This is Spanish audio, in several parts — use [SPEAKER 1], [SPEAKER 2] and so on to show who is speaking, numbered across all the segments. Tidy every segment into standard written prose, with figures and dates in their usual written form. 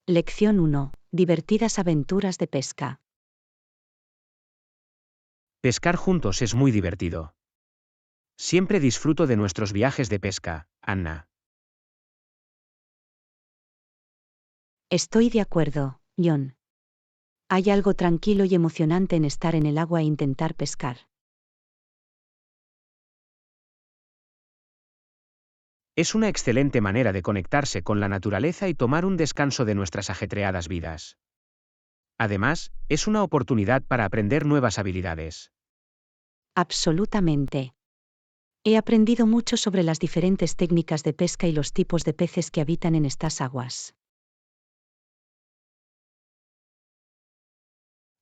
[SPEAKER 1] Lección 1. Divertidas aventuras de pesca.
[SPEAKER 2] Pescar juntos es muy divertido. Siempre disfruto de nuestros viajes de pesca, Anna.
[SPEAKER 1] Estoy de acuerdo, John. Hay algo tranquilo y emocionante en estar en el agua e intentar pescar.
[SPEAKER 2] Es una excelente manera de conectarse con la naturaleza y tomar un descanso de nuestras ajetreadas vidas. Además, es una oportunidad para aprender nuevas habilidades.
[SPEAKER 1] Absolutamente. He aprendido mucho sobre las diferentes técnicas de pesca y los tipos de peces que habitan en estas aguas.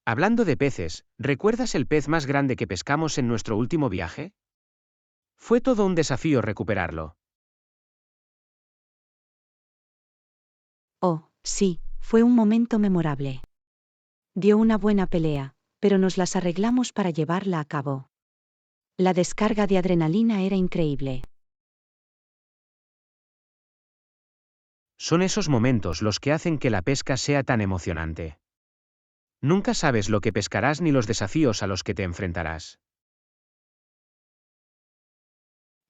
[SPEAKER 2] Hablando de peces, ¿recuerdas el pez más grande que pescamos en nuestro último viaje? Fue todo un desafío recuperarlo.
[SPEAKER 1] Oh, sí, fue un momento memorable. Dio una buena pelea, pero nos las arreglamos para llevarla a cabo. La descarga de adrenalina era increíble.
[SPEAKER 2] Son esos momentos los que hacen que la pesca sea tan emocionante. Nunca sabes lo que pescarás ni los desafíos a los que te enfrentarás.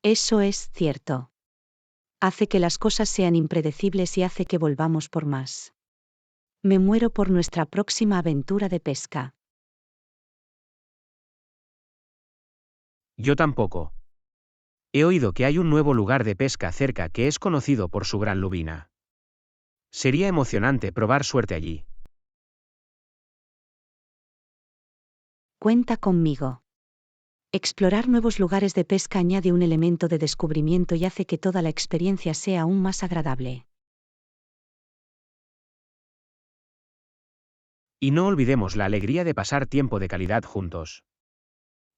[SPEAKER 1] Eso es cierto. Hace que las cosas sean impredecibles y hace que volvamos por más. Me muero por nuestra próxima aventura de pesca.
[SPEAKER 2] Yo tampoco. He oído que hay un nuevo lugar de pesca cerca que es conocido por su gran lubina. Sería emocionante probar suerte allí.
[SPEAKER 1] Cuenta conmigo. Explorar nuevos lugares de pesca añade un elemento de descubrimiento y hace que toda la experiencia sea aún más agradable.
[SPEAKER 2] Y no olvidemos la alegría de pasar tiempo de calidad juntos.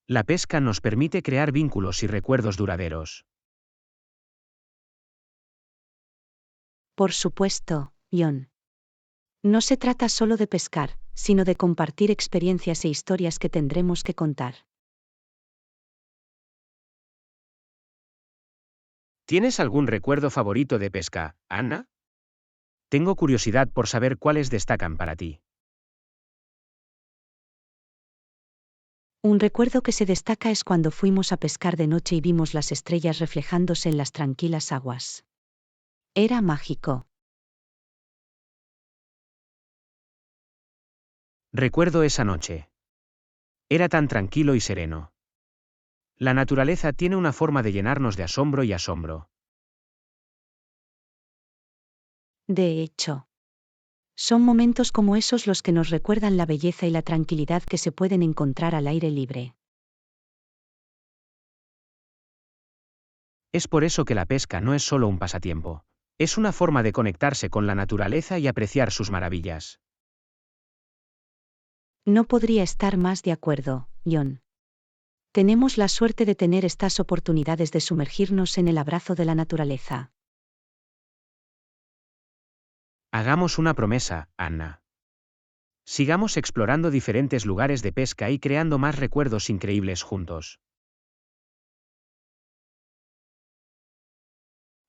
[SPEAKER 2] La pesca nos permite crear vínculos y recuerdos duraderos.
[SPEAKER 1] Por supuesto, John. No se trata solo de pescar, sino de compartir experiencias e historias que tendremos que contar.
[SPEAKER 2] ¿Tienes algún recuerdo favorito de pesca, Anna? Tengo curiosidad por saber cuáles destacan para ti.
[SPEAKER 1] Un recuerdo que se destaca es cuando fuimos a pescar de noche y vimos las estrellas reflejándose en las tranquilas aguas. Era mágico.
[SPEAKER 2] Recuerdo esa noche. Era tan tranquilo y sereno. La naturaleza tiene una forma de llenarnos de asombro y asombro.
[SPEAKER 1] De hecho, son momentos como esos los que nos recuerdan la belleza y la tranquilidad que se pueden encontrar al aire libre.
[SPEAKER 2] Es por eso que la pesca no es solo un pasatiempo. Es una forma de conectarse con la naturaleza y apreciar sus maravillas.
[SPEAKER 1] No podría estar más de acuerdo, John. Tenemos la suerte de tener estas oportunidades de sumergirnos en el abrazo de la naturaleza.
[SPEAKER 2] Hagamos una promesa, Anna. Sigamos explorando diferentes lugares de pesca y creando más recuerdos increíbles juntos.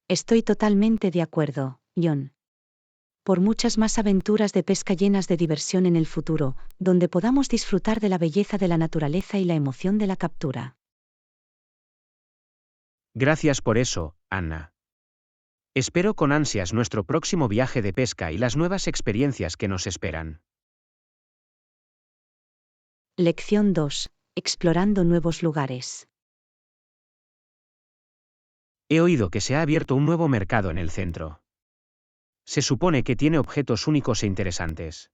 [SPEAKER 1] Estoy totalmente de acuerdo, John. Por muchas más aventuras de pesca llenas de diversión en el futuro, donde podamos disfrutar de la belleza de la naturaleza y la emoción de la captura.
[SPEAKER 2] Gracias por eso, Anna. Espero con ansias nuestro próximo viaje de pesca y las nuevas experiencias que nos esperan.
[SPEAKER 1] Lección 2. Explorando nuevos lugares.
[SPEAKER 2] He oído que se ha abierto un nuevo mercado en el centro. Se supone que tiene objetos únicos e interesantes.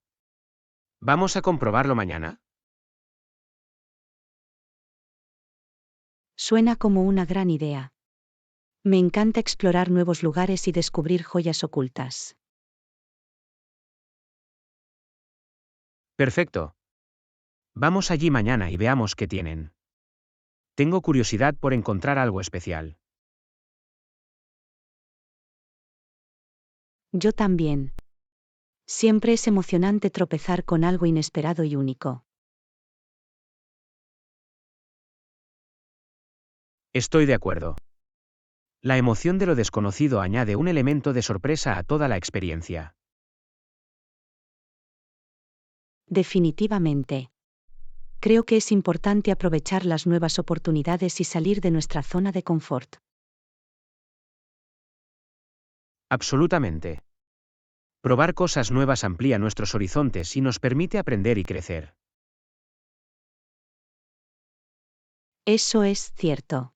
[SPEAKER 2] ¿Vamos a comprobarlo mañana?
[SPEAKER 1] Suena como una gran idea. Me encanta explorar nuevos lugares y descubrir joyas ocultas.
[SPEAKER 2] Perfecto. Vamos allí mañana y veamos qué tienen. Tengo curiosidad por encontrar algo especial.
[SPEAKER 1] Yo también. Siempre es emocionante tropezar con algo inesperado y único.
[SPEAKER 2] Estoy de acuerdo. La emoción de lo desconocido añade un elemento de sorpresa a toda la experiencia.
[SPEAKER 1] Definitivamente. Creo que es importante aprovechar las nuevas oportunidades y salir de nuestra zona de confort.
[SPEAKER 2] Absolutamente. Probar cosas nuevas amplía nuestros horizontes y nos permite aprender y crecer.
[SPEAKER 1] Eso es cierto.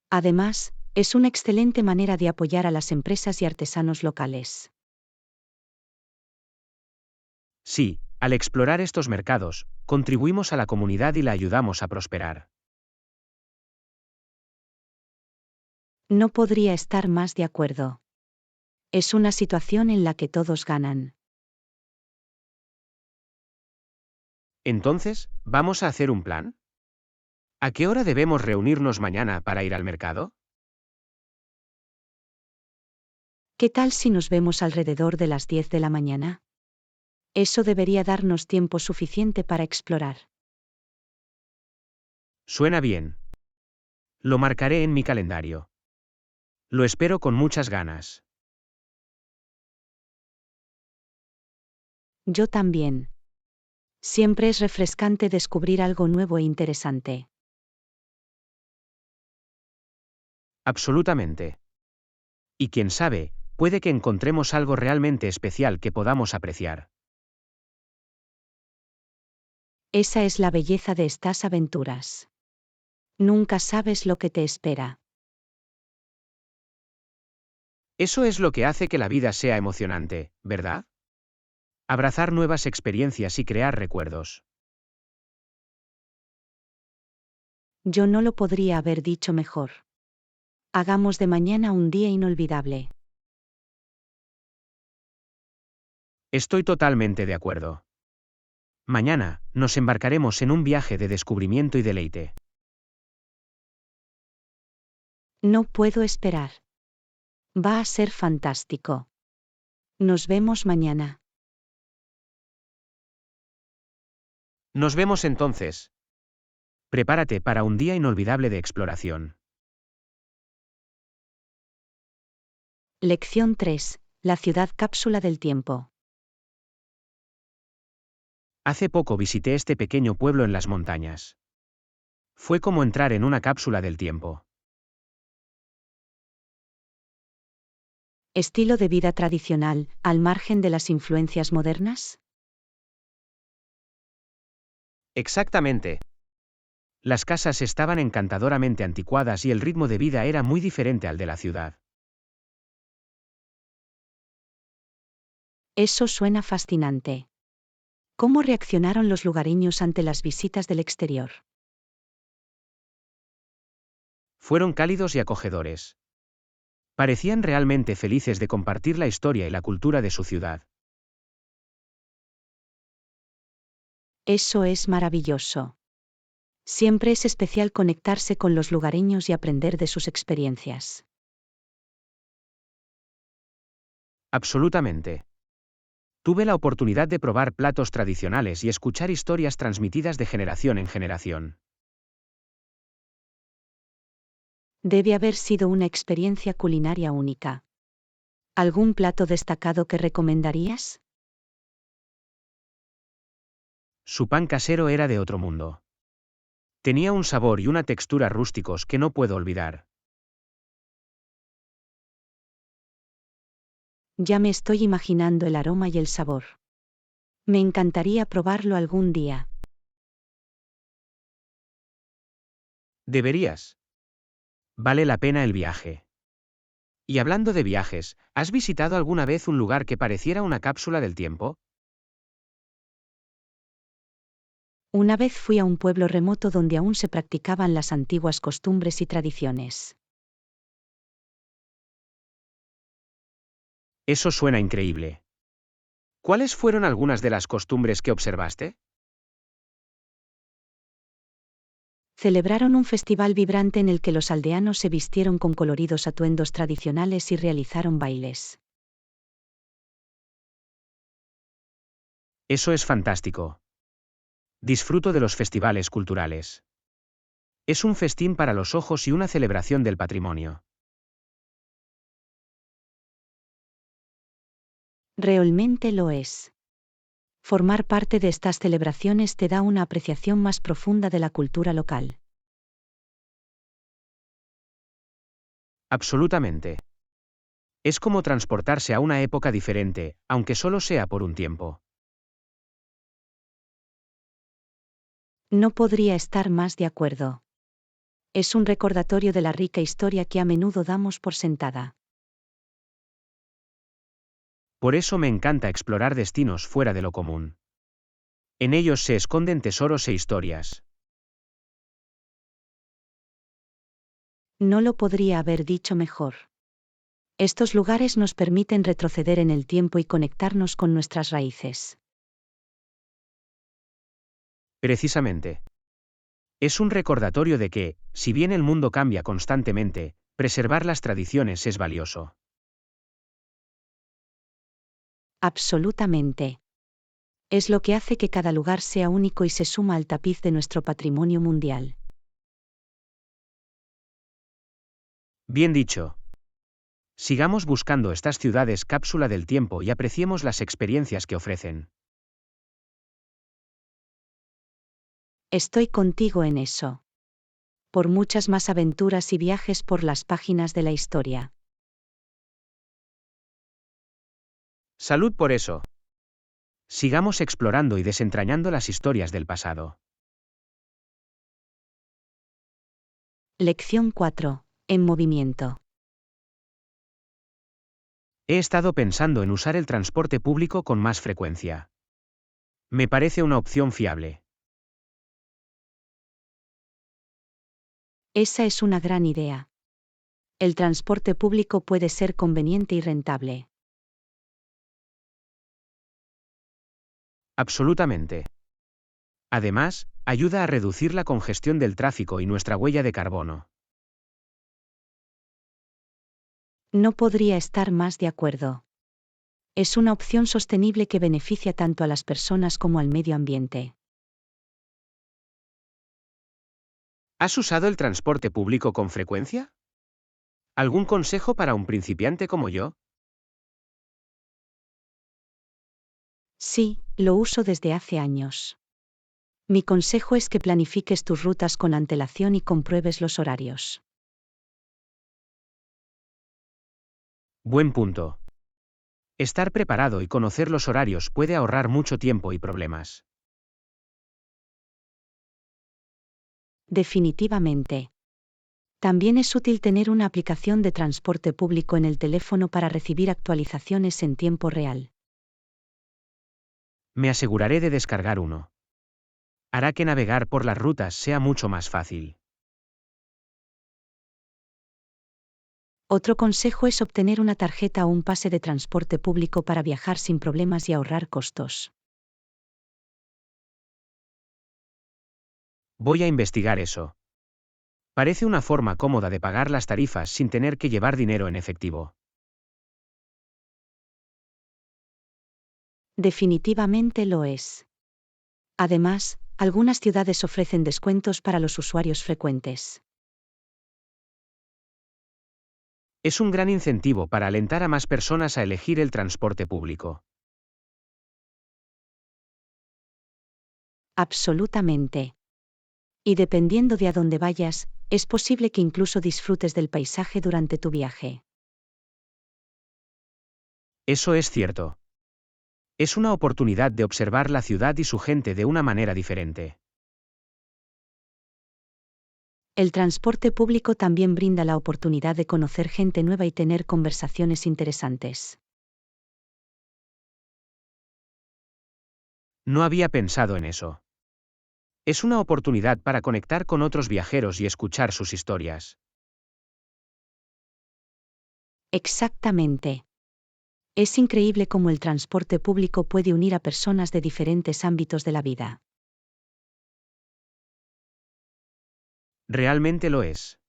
[SPEAKER 1] Además, es una excelente manera de apoyar a las empresas y artesanos locales.
[SPEAKER 2] Sí, al explorar estos mercados, contribuimos a la comunidad y la ayudamos a prosperar.
[SPEAKER 1] No podría estar más de acuerdo. Es una situación en la que todos ganan.
[SPEAKER 2] Entonces, ¿vamos a hacer un plan? ¿A qué hora debemos reunirnos mañana para ir al mercado?
[SPEAKER 1] ¿Qué tal si nos vemos alrededor de las 10 de la mañana? Eso debería darnos tiempo suficiente para explorar.
[SPEAKER 2] Suena bien. Lo marcaré en mi calendario. Lo espero con muchas ganas.
[SPEAKER 1] Yo también. Siempre es refrescante descubrir algo nuevo e interesante.
[SPEAKER 2] Absolutamente. Y quién sabe, puede que encontremos algo realmente especial que podamos apreciar.
[SPEAKER 1] Esa es la belleza de estas aventuras. Nunca sabes lo que te espera.
[SPEAKER 2] Eso es lo que hace que la vida sea emocionante, ¿verdad? Abrazar nuevas experiencias y crear recuerdos.
[SPEAKER 1] Yo no lo podría haber dicho mejor. Hagamos de mañana un día inolvidable.
[SPEAKER 2] Estoy totalmente de acuerdo. Mañana, nos embarcaremos en un viaje de descubrimiento y deleite.
[SPEAKER 1] No puedo esperar. Va a ser fantástico. Nos vemos mañana.
[SPEAKER 2] Nos vemos entonces. Prepárate para un día inolvidable de exploración.
[SPEAKER 1] Lección 3. La ciudad cápsula del tiempo.
[SPEAKER 2] Hace poco visité este pequeño pueblo en las montañas. Fue como entrar en una cápsula del tiempo.
[SPEAKER 1] Estilo de vida tradicional, al margen de las influencias modernas.
[SPEAKER 2] Exactamente. Las casas estaban encantadoramente anticuadas y el ritmo de vida era muy diferente al de la ciudad.
[SPEAKER 1] Eso suena fascinante. ¿Cómo reaccionaron los lugareños ante las visitas del exterior?
[SPEAKER 2] Fueron cálidos y acogedores. Parecían realmente felices de compartir la historia y la cultura de su ciudad.
[SPEAKER 1] Eso es maravilloso. Siempre es especial conectarse con los lugareños y aprender de sus experiencias.
[SPEAKER 2] Absolutamente. Tuve la oportunidad de probar platos tradicionales y escuchar historias transmitidas de generación en generación.
[SPEAKER 1] Debe haber sido una experiencia culinaria única. ¿Algún plato destacado que recomendarías?
[SPEAKER 2] Su pan casero era de otro mundo. Tenía un sabor y una textura rústicos que no puedo olvidar.
[SPEAKER 1] Ya me estoy imaginando el aroma y el sabor. Me encantaría probarlo algún día.
[SPEAKER 2] Deberías. Vale la pena el viaje. Y hablando de viajes, ¿has visitado alguna vez un lugar que pareciera una cápsula del tiempo?
[SPEAKER 1] Una vez fui a un pueblo remoto donde aún se practicaban las antiguas costumbres y tradiciones.
[SPEAKER 2] Eso suena increíble. ¿Cuáles fueron algunas de las costumbres que observaste?
[SPEAKER 1] Celebraron un festival vibrante en el que los aldeanos se vistieron con coloridos atuendos tradicionales y realizaron bailes.
[SPEAKER 2] Eso es fantástico. Disfruto de los festivales culturales. Es un festín para los ojos y una celebración del patrimonio.
[SPEAKER 1] Realmente lo es. Formar parte de estas celebraciones te da una apreciación más profunda de la cultura local.
[SPEAKER 2] Absolutamente. Es como transportarse a una época diferente, aunque solo sea por un tiempo.
[SPEAKER 1] No podría estar más de acuerdo. Es un recordatorio de la rica historia que a menudo damos por sentada.
[SPEAKER 2] Por eso me encanta explorar destinos fuera de lo común. En ellos se esconden tesoros e historias.
[SPEAKER 1] No lo podría haber dicho mejor. Estos lugares nos permiten retroceder en el tiempo y conectarnos con nuestras raíces.
[SPEAKER 2] Precisamente. Es un recordatorio de que, si bien el mundo cambia constantemente, preservar las tradiciones es valioso.
[SPEAKER 1] Absolutamente. Es lo que hace que cada lugar sea único y se suma al tapiz de nuestro patrimonio mundial.
[SPEAKER 2] Bien dicho. Sigamos buscando estas ciudades cápsula del tiempo y apreciemos las experiencias que ofrecen.
[SPEAKER 1] Estoy contigo en eso. Por muchas más aventuras y viajes por las páginas de la historia.
[SPEAKER 2] Salud por eso. Sigamos explorando y desentrañando las historias del pasado.
[SPEAKER 1] Lección 4. En movimiento.
[SPEAKER 2] He estado pensando en usar el transporte público con más frecuencia. Me parece una opción fiable.
[SPEAKER 1] Esa es una gran idea. El transporte público puede ser conveniente y rentable.
[SPEAKER 2] Absolutamente. Además, ayuda a reducir la congestión del tráfico y nuestra huella de carbono.
[SPEAKER 1] No podría estar más de acuerdo. Es una opción sostenible que beneficia tanto a las personas como al medio ambiente.
[SPEAKER 2] ¿Has usado el transporte público con frecuencia? ¿Algún consejo para un principiante como yo?
[SPEAKER 1] Sí, lo uso desde hace años. Mi consejo es que planifiques tus rutas con antelación y compruebes los horarios.
[SPEAKER 2] Buen punto. Estar preparado y conocer los horarios puede ahorrar mucho tiempo y problemas.
[SPEAKER 1] Definitivamente. También es útil tener una aplicación de transporte público en el teléfono para recibir actualizaciones en tiempo real.
[SPEAKER 2] Me aseguraré de descargar uno. Hará que navegar por las rutas sea mucho más fácil.
[SPEAKER 1] Otro consejo es obtener una tarjeta o un pase de transporte público para viajar sin problemas y ahorrar costos.
[SPEAKER 2] Voy a investigar eso. Parece una forma cómoda de pagar las tarifas sin tener que llevar dinero en efectivo.
[SPEAKER 1] Definitivamente lo es. Además, algunas ciudades ofrecen descuentos para los usuarios frecuentes.
[SPEAKER 2] Es un gran incentivo para alentar a más personas a elegir el transporte público.
[SPEAKER 1] Absolutamente. Y dependiendo de a dónde vayas, es posible que incluso disfrutes del paisaje durante tu viaje.
[SPEAKER 2] Eso es cierto. Es una oportunidad de observar la ciudad y su gente de una manera diferente.
[SPEAKER 1] El transporte público también brinda la oportunidad de conocer gente nueva y tener conversaciones interesantes.
[SPEAKER 2] No había pensado en eso. Es una oportunidad para conectar con otros viajeros y escuchar sus historias.
[SPEAKER 1] Exactamente. Es increíble cómo el transporte público puede unir a personas de diferentes ámbitos de la vida.
[SPEAKER 2] Realmente lo es.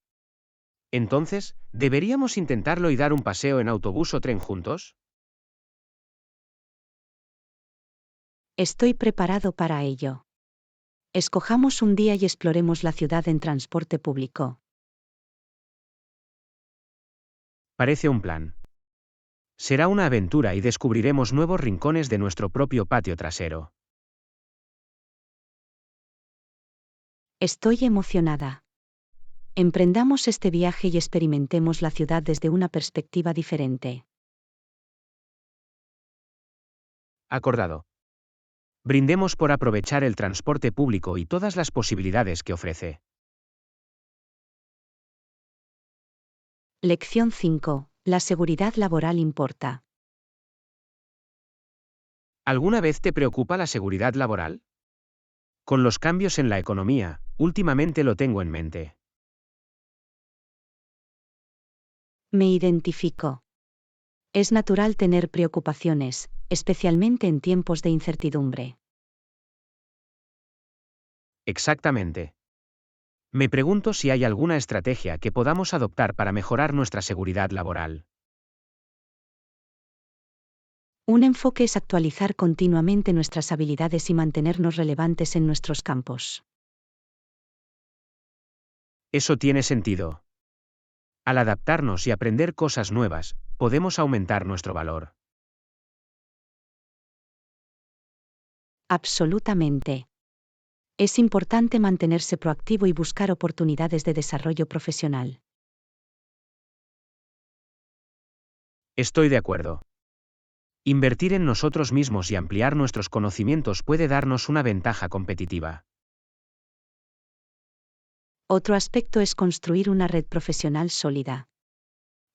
[SPEAKER 2] Entonces, ¿deberíamos intentarlo y dar un paseo en autobús o tren juntos?
[SPEAKER 1] Estoy preparado para ello. Escojamos un día y exploremos la ciudad en transporte público.
[SPEAKER 2] Parece un plan. Será una aventura y descubriremos nuevos rincones de nuestro propio patio trasero.
[SPEAKER 1] Estoy emocionada. Emprendamos este viaje y experimentemos la ciudad desde una perspectiva diferente.
[SPEAKER 2] Acordado. Brindemos por aprovechar el transporte público y todas las posibilidades que ofrece.
[SPEAKER 1] Lección 5. La seguridad laboral importa.
[SPEAKER 2] ¿Alguna vez te preocupa la seguridad laboral? Con los cambios en la economía, últimamente lo tengo en mente.
[SPEAKER 1] Me identifico. Es natural tener preocupaciones, especialmente en tiempos de incertidumbre.
[SPEAKER 2] Exactamente. Me pregunto si hay alguna estrategia que podamos adoptar para mejorar nuestra seguridad laboral.
[SPEAKER 1] Un enfoque es actualizar continuamente nuestras habilidades y mantenernos relevantes en nuestros campos.
[SPEAKER 2] Eso tiene sentido. Al adaptarnos y aprender cosas nuevas, podemos aumentar nuestro valor.
[SPEAKER 1] Absolutamente. Es importante mantenerse proactivo y buscar oportunidades de desarrollo profesional.
[SPEAKER 2] Estoy de acuerdo. Invertir en nosotros mismos y ampliar nuestros conocimientos puede darnos una ventaja competitiva.
[SPEAKER 1] Otro aspecto es construir una red profesional sólida.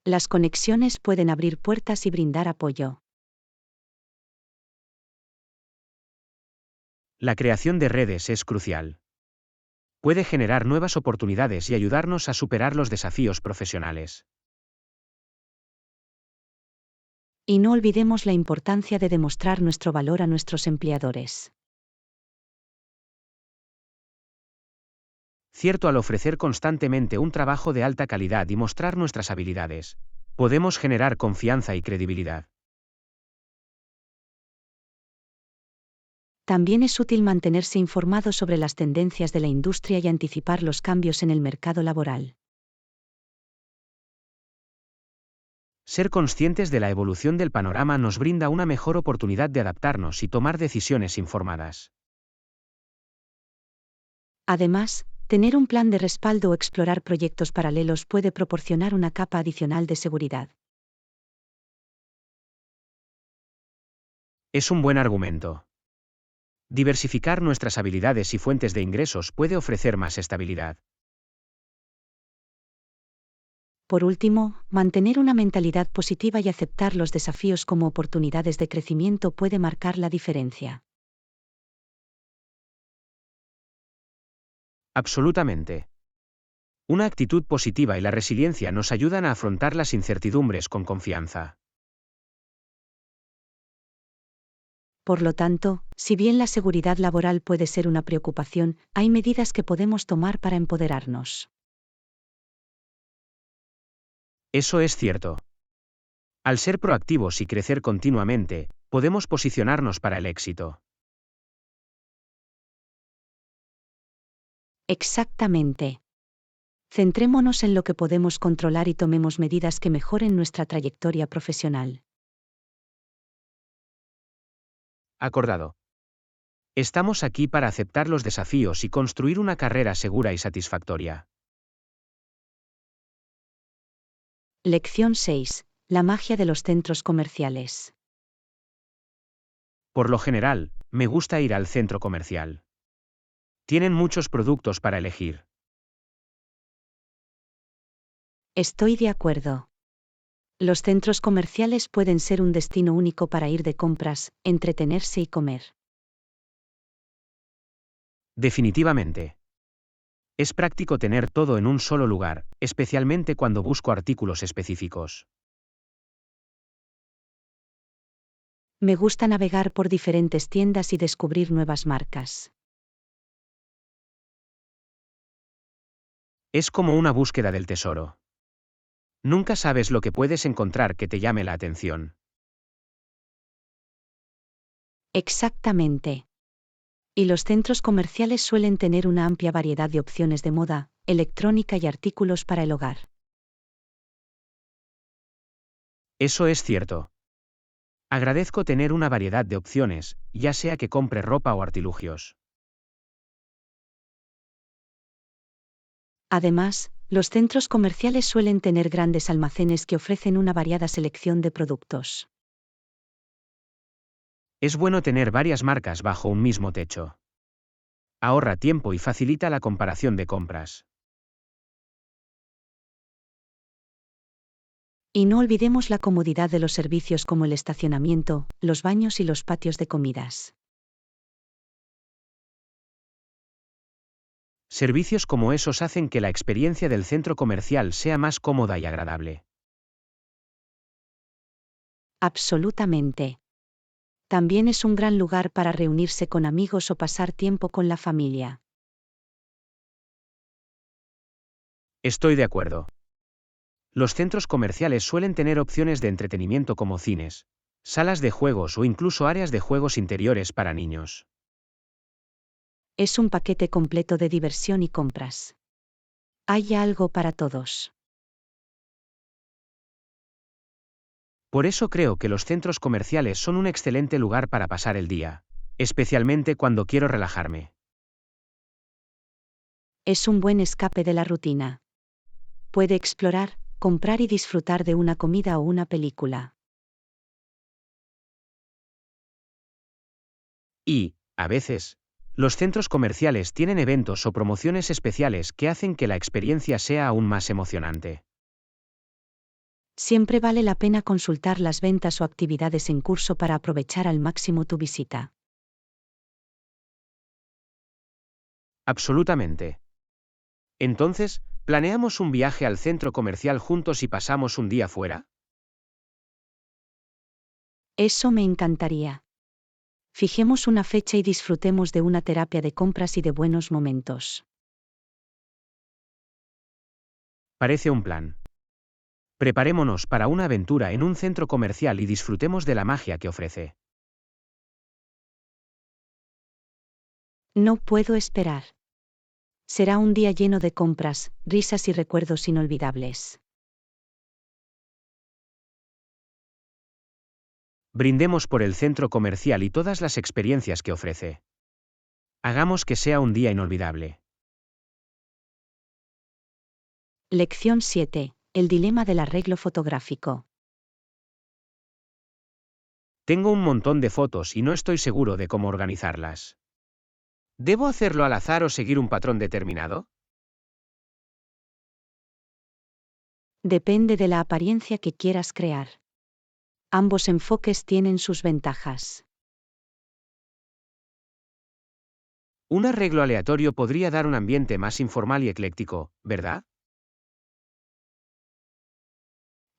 [SPEAKER 1] Las conexiones pueden abrir puertas y brindar apoyo.
[SPEAKER 2] La creación de redes es crucial. Puede generar nuevas oportunidades y ayudarnos a superar los desafíos profesionales.
[SPEAKER 1] Y no olvidemos la importancia de demostrar nuestro valor a nuestros empleadores.
[SPEAKER 2] Cierto, al ofrecer constantemente un trabajo de alta calidad y mostrar nuestras habilidades, podemos generar confianza y credibilidad.
[SPEAKER 1] También es útil mantenerse informado sobre las tendencias de la industria y anticipar los cambios en el mercado laboral.
[SPEAKER 2] Ser conscientes de la evolución del panorama nos brinda una mejor oportunidad de adaptarnos y tomar decisiones informadas.
[SPEAKER 1] Además, tener un plan de respaldo o explorar proyectos paralelos puede proporcionar una capa adicional de seguridad.
[SPEAKER 2] Es un buen argumento. Diversificar nuestras habilidades y fuentes de ingresos puede ofrecer más estabilidad.
[SPEAKER 1] Por último, mantener una mentalidad positiva y aceptar los desafíos como oportunidades de crecimiento puede marcar la diferencia.
[SPEAKER 2] Absolutamente. Una actitud positiva y la resiliencia nos ayudan a afrontar las incertidumbres con confianza.
[SPEAKER 1] Por lo tanto, si bien la seguridad laboral puede ser una preocupación, hay medidas que podemos tomar para empoderarnos.
[SPEAKER 2] Eso es cierto. Al ser proactivos y crecer continuamente, podemos posicionarnos para el éxito.
[SPEAKER 1] Exactamente. Centrémonos en lo que podemos controlar y tomemos medidas que mejoren nuestra trayectoria profesional.
[SPEAKER 2] Acordado. Estamos aquí para aceptar los desafíos y construir una carrera segura y satisfactoria.
[SPEAKER 1] Lección 6. La magia de los centros comerciales.
[SPEAKER 2] Por lo general, me gusta ir al centro comercial. Tienen muchos productos para elegir.
[SPEAKER 1] Estoy de acuerdo. Los centros comerciales pueden ser un destino único para ir de compras, entretenerse y comer.
[SPEAKER 2] Definitivamente. Es práctico tener todo en un solo lugar, especialmente cuando busco artículos específicos.
[SPEAKER 1] Me gusta navegar por diferentes tiendas y descubrir nuevas marcas.
[SPEAKER 2] Es como una búsqueda del tesoro. Nunca sabes lo que puedes encontrar que te llame la atención.
[SPEAKER 1] Exactamente. Y los centros comerciales suelen tener una amplia variedad de opciones de moda, electrónica y artículos para el hogar.
[SPEAKER 2] Eso es cierto. Agradezco tener una variedad de opciones, ya sea que compre ropa o artilugios.
[SPEAKER 1] Además, los centros comerciales suelen tener grandes almacenes que ofrecen una variada selección de productos.
[SPEAKER 2] Es bueno tener varias marcas bajo un mismo techo. Ahorra tiempo y facilita la comparación de compras.
[SPEAKER 1] Y no olvidemos la comodidad de los servicios como el estacionamiento, los baños y los patios de comidas.
[SPEAKER 2] Servicios como esos hacen que la experiencia del centro comercial sea más cómoda y agradable.
[SPEAKER 1] Absolutamente. También es un gran lugar para reunirse con amigos o pasar tiempo con la familia.
[SPEAKER 2] Estoy de acuerdo. Los centros comerciales suelen tener opciones de entretenimiento como cines, salas de juegos o incluso áreas de juegos interiores para niños.
[SPEAKER 1] Es un paquete completo de diversión y compras. Hay algo para todos.
[SPEAKER 2] Por eso creo que los centros comerciales son un excelente lugar para pasar el día, especialmente cuando quiero relajarme.
[SPEAKER 1] Es un buen escape de la rutina. Puede explorar, comprar y disfrutar de una comida o una película.
[SPEAKER 2] Y, a veces, los centros comerciales tienen eventos o promociones especiales que hacen que la experiencia sea aún más emocionante.
[SPEAKER 1] Siempre vale la pena consultar las ventas o actividades en curso para aprovechar al máximo tu visita.
[SPEAKER 2] Absolutamente. Entonces, ¿planeamos un viaje al centro comercial juntos y pasamos un día fuera?
[SPEAKER 1] Eso me encantaría. Fijemos una fecha y disfrutemos de una terapia de compras y de buenos momentos.
[SPEAKER 2] Parece un plan. Preparémonos para una aventura en un centro comercial y disfrutemos de la magia que ofrece.
[SPEAKER 1] No puedo esperar. Será un día lleno de compras, risas y recuerdos inolvidables.
[SPEAKER 2] Brindemos por el centro comercial y todas las experiencias que ofrece. Hagamos que sea un día inolvidable.
[SPEAKER 1] Lección 7. El dilema del arreglo fotográfico.
[SPEAKER 2] Tengo un montón de fotos y no estoy seguro de cómo organizarlas. ¿Debo hacerlo al azar o seguir un patrón determinado?
[SPEAKER 1] Depende de la apariencia que quieras crear. Ambos enfoques tienen sus ventajas.
[SPEAKER 2] Un arreglo aleatorio podría dar un ambiente más informal y ecléctico, ¿verdad?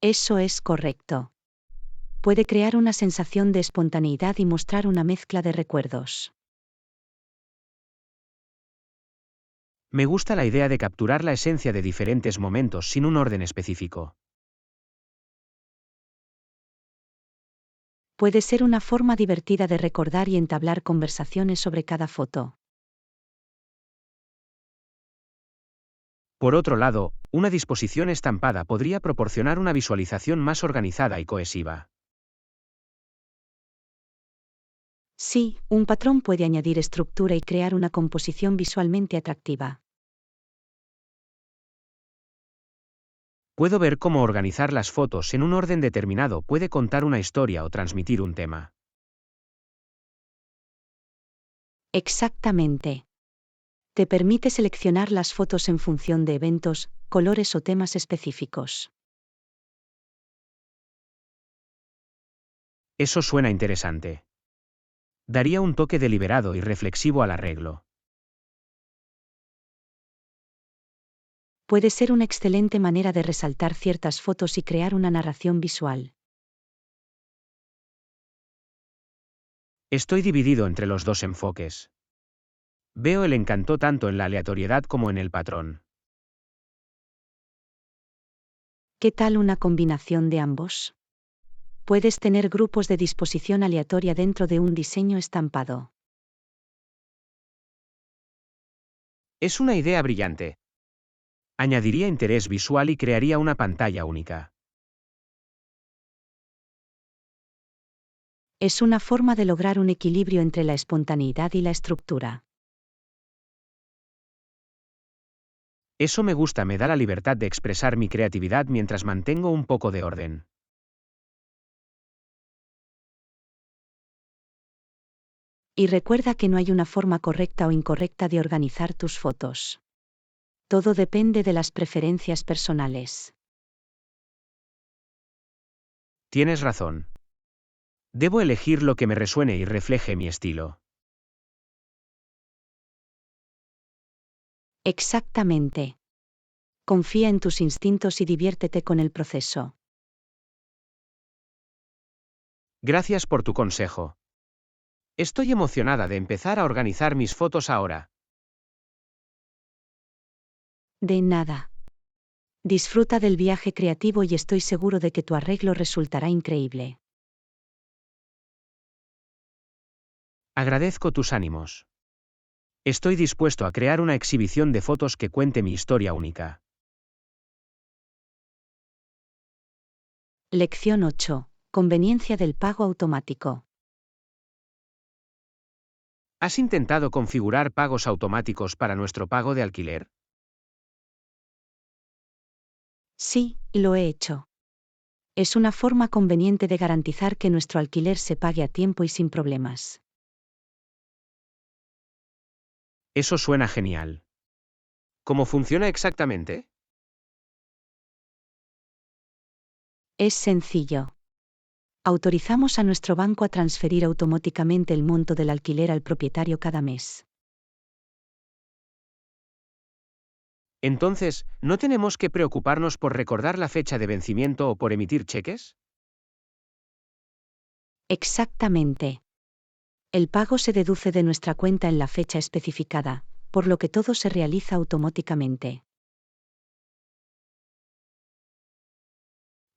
[SPEAKER 1] Eso es correcto. Puede crear una sensación de espontaneidad y mostrar una mezcla de recuerdos.
[SPEAKER 2] Me gusta la idea de capturar la esencia de diferentes momentos sin un orden específico.
[SPEAKER 1] Puede ser una forma divertida de recordar y entablar conversaciones sobre cada foto.
[SPEAKER 2] Por otro lado, una disposición estampada podría proporcionar una visualización más organizada y cohesiva.
[SPEAKER 1] Sí, un patrón puede añadir estructura y crear una composición visualmente atractiva.
[SPEAKER 2] Puedo ver cómo organizar las fotos en un orden determinado puede contar una historia o transmitir un tema.
[SPEAKER 1] Exactamente. Te permite seleccionar las fotos en función de eventos, colores o temas específicos.
[SPEAKER 2] Eso suena interesante. Daría un toque deliberado y reflexivo al arreglo.
[SPEAKER 1] Puede ser una excelente manera de resaltar ciertas fotos y crear una narración visual.
[SPEAKER 2] Estoy dividido entre los dos enfoques. Veo el encanto tanto en la aleatoriedad como en el patrón.
[SPEAKER 1] ¿Qué tal una combinación de ambos? Puedes tener grupos de disposición aleatoria dentro de un diseño estampado.
[SPEAKER 2] Es una idea brillante. Añadiría interés visual y crearía una pantalla única.
[SPEAKER 1] Es una forma de lograr un equilibrio entre la espontaneidad y la estructura.
[SPEAKER 2] Eso me gusta, me da la libertad de expresar mi creatividad mientras mantengo un poco de orden.
[SPEAKER 1] Y recuerda que no hay una forma correcta o incorrecta de organizar tus fotos. Todo depende de las preferencias personales.
[SPEAKER 2] Tienes razón. Debo elegir lo que me resuene y refleje mi estilo.
[SPEAKER 1] Exactamente. Confía en tus instintos y diviértete con el proceso.
[SPEAKER 2] Gracias por tu consejo. Estoy emocionada de empezar a organizar mis fotos ahora.
[SPEAKER 1] De nada. Disfruta del viaje creativo y estoy seguro de que tu arreglo resultará increíble.
[SPEAKER 2] Agradezco tus ánimos. Estoy dispuesto a crear una exhibición de fotos que cuente mi historia única.
[SPEAKER 1] Lección 8. Conveniencia del pago automático.
[SPEAKER 2] ¿Has intentado configurar pagos automáticos para nuestro pago de alquiler?
[SPEAKER 1] Sí, lo he hecho. Es una forma conveniente de garantizar que nuestro alquiler se pague a tiempo y sin problemas.
[SPEAKER 2] Eso suena genial. ¿Cómo funciona exactamente?
[SPEAKER 1] Es sencillo. Autorizamos a nuestro banco a transferir automáticamente el monto del alquiler al propietario cada mes.
[SPEAKER 2] Entonces, ¿no tenemos que preocuparnos por recordar la fecha de vencimiento o por emitir cheques?
[SPEAKER 1] Exactamente. El pago se deduce de nuestra cuenta en la fecha especificada, por lo que todo se realiza automáticamente.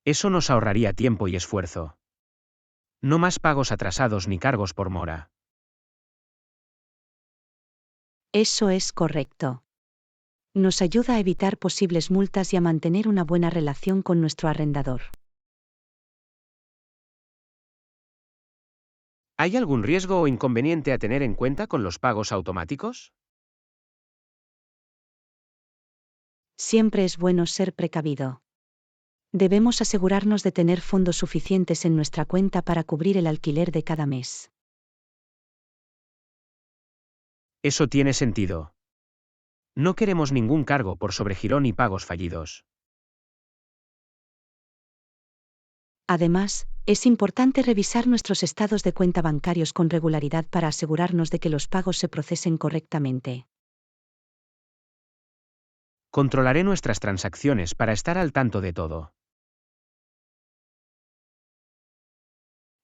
[SPEAKER 2] Eso nos ahorraría tiempo y esfuerzo. No más pagos atrasados ni cargos por mora.
[SPEAKER 1] Eso es correcto. Nos ayuda a evitar posibles multas y a mantener una buena relación con nuestro arrendador.
[SPEAKER 2] ¿Hay algún riesgo o inconveniente a tener en cuenta con los pagos automáticos?
[SPEAKER 1] Siempre es bueno ser precavido. Debemos asegurarnos de tener fondos suficientes en nuestra cuenta para cubrir el alquiler de cada mes.
[SPEAKER 2] Eso tiene sentido. No queremos ningún cargo por sobregirón y pagos fallidos.
[SPEAKER 1] Además, es importante revisar nuestros estados de cuenta bancarios con regularidad para asegurarnos de que los pagos se procesen correctamente.
[SPEAKER 2] Controlaré nuestras transacciones para estar al tanto de todo.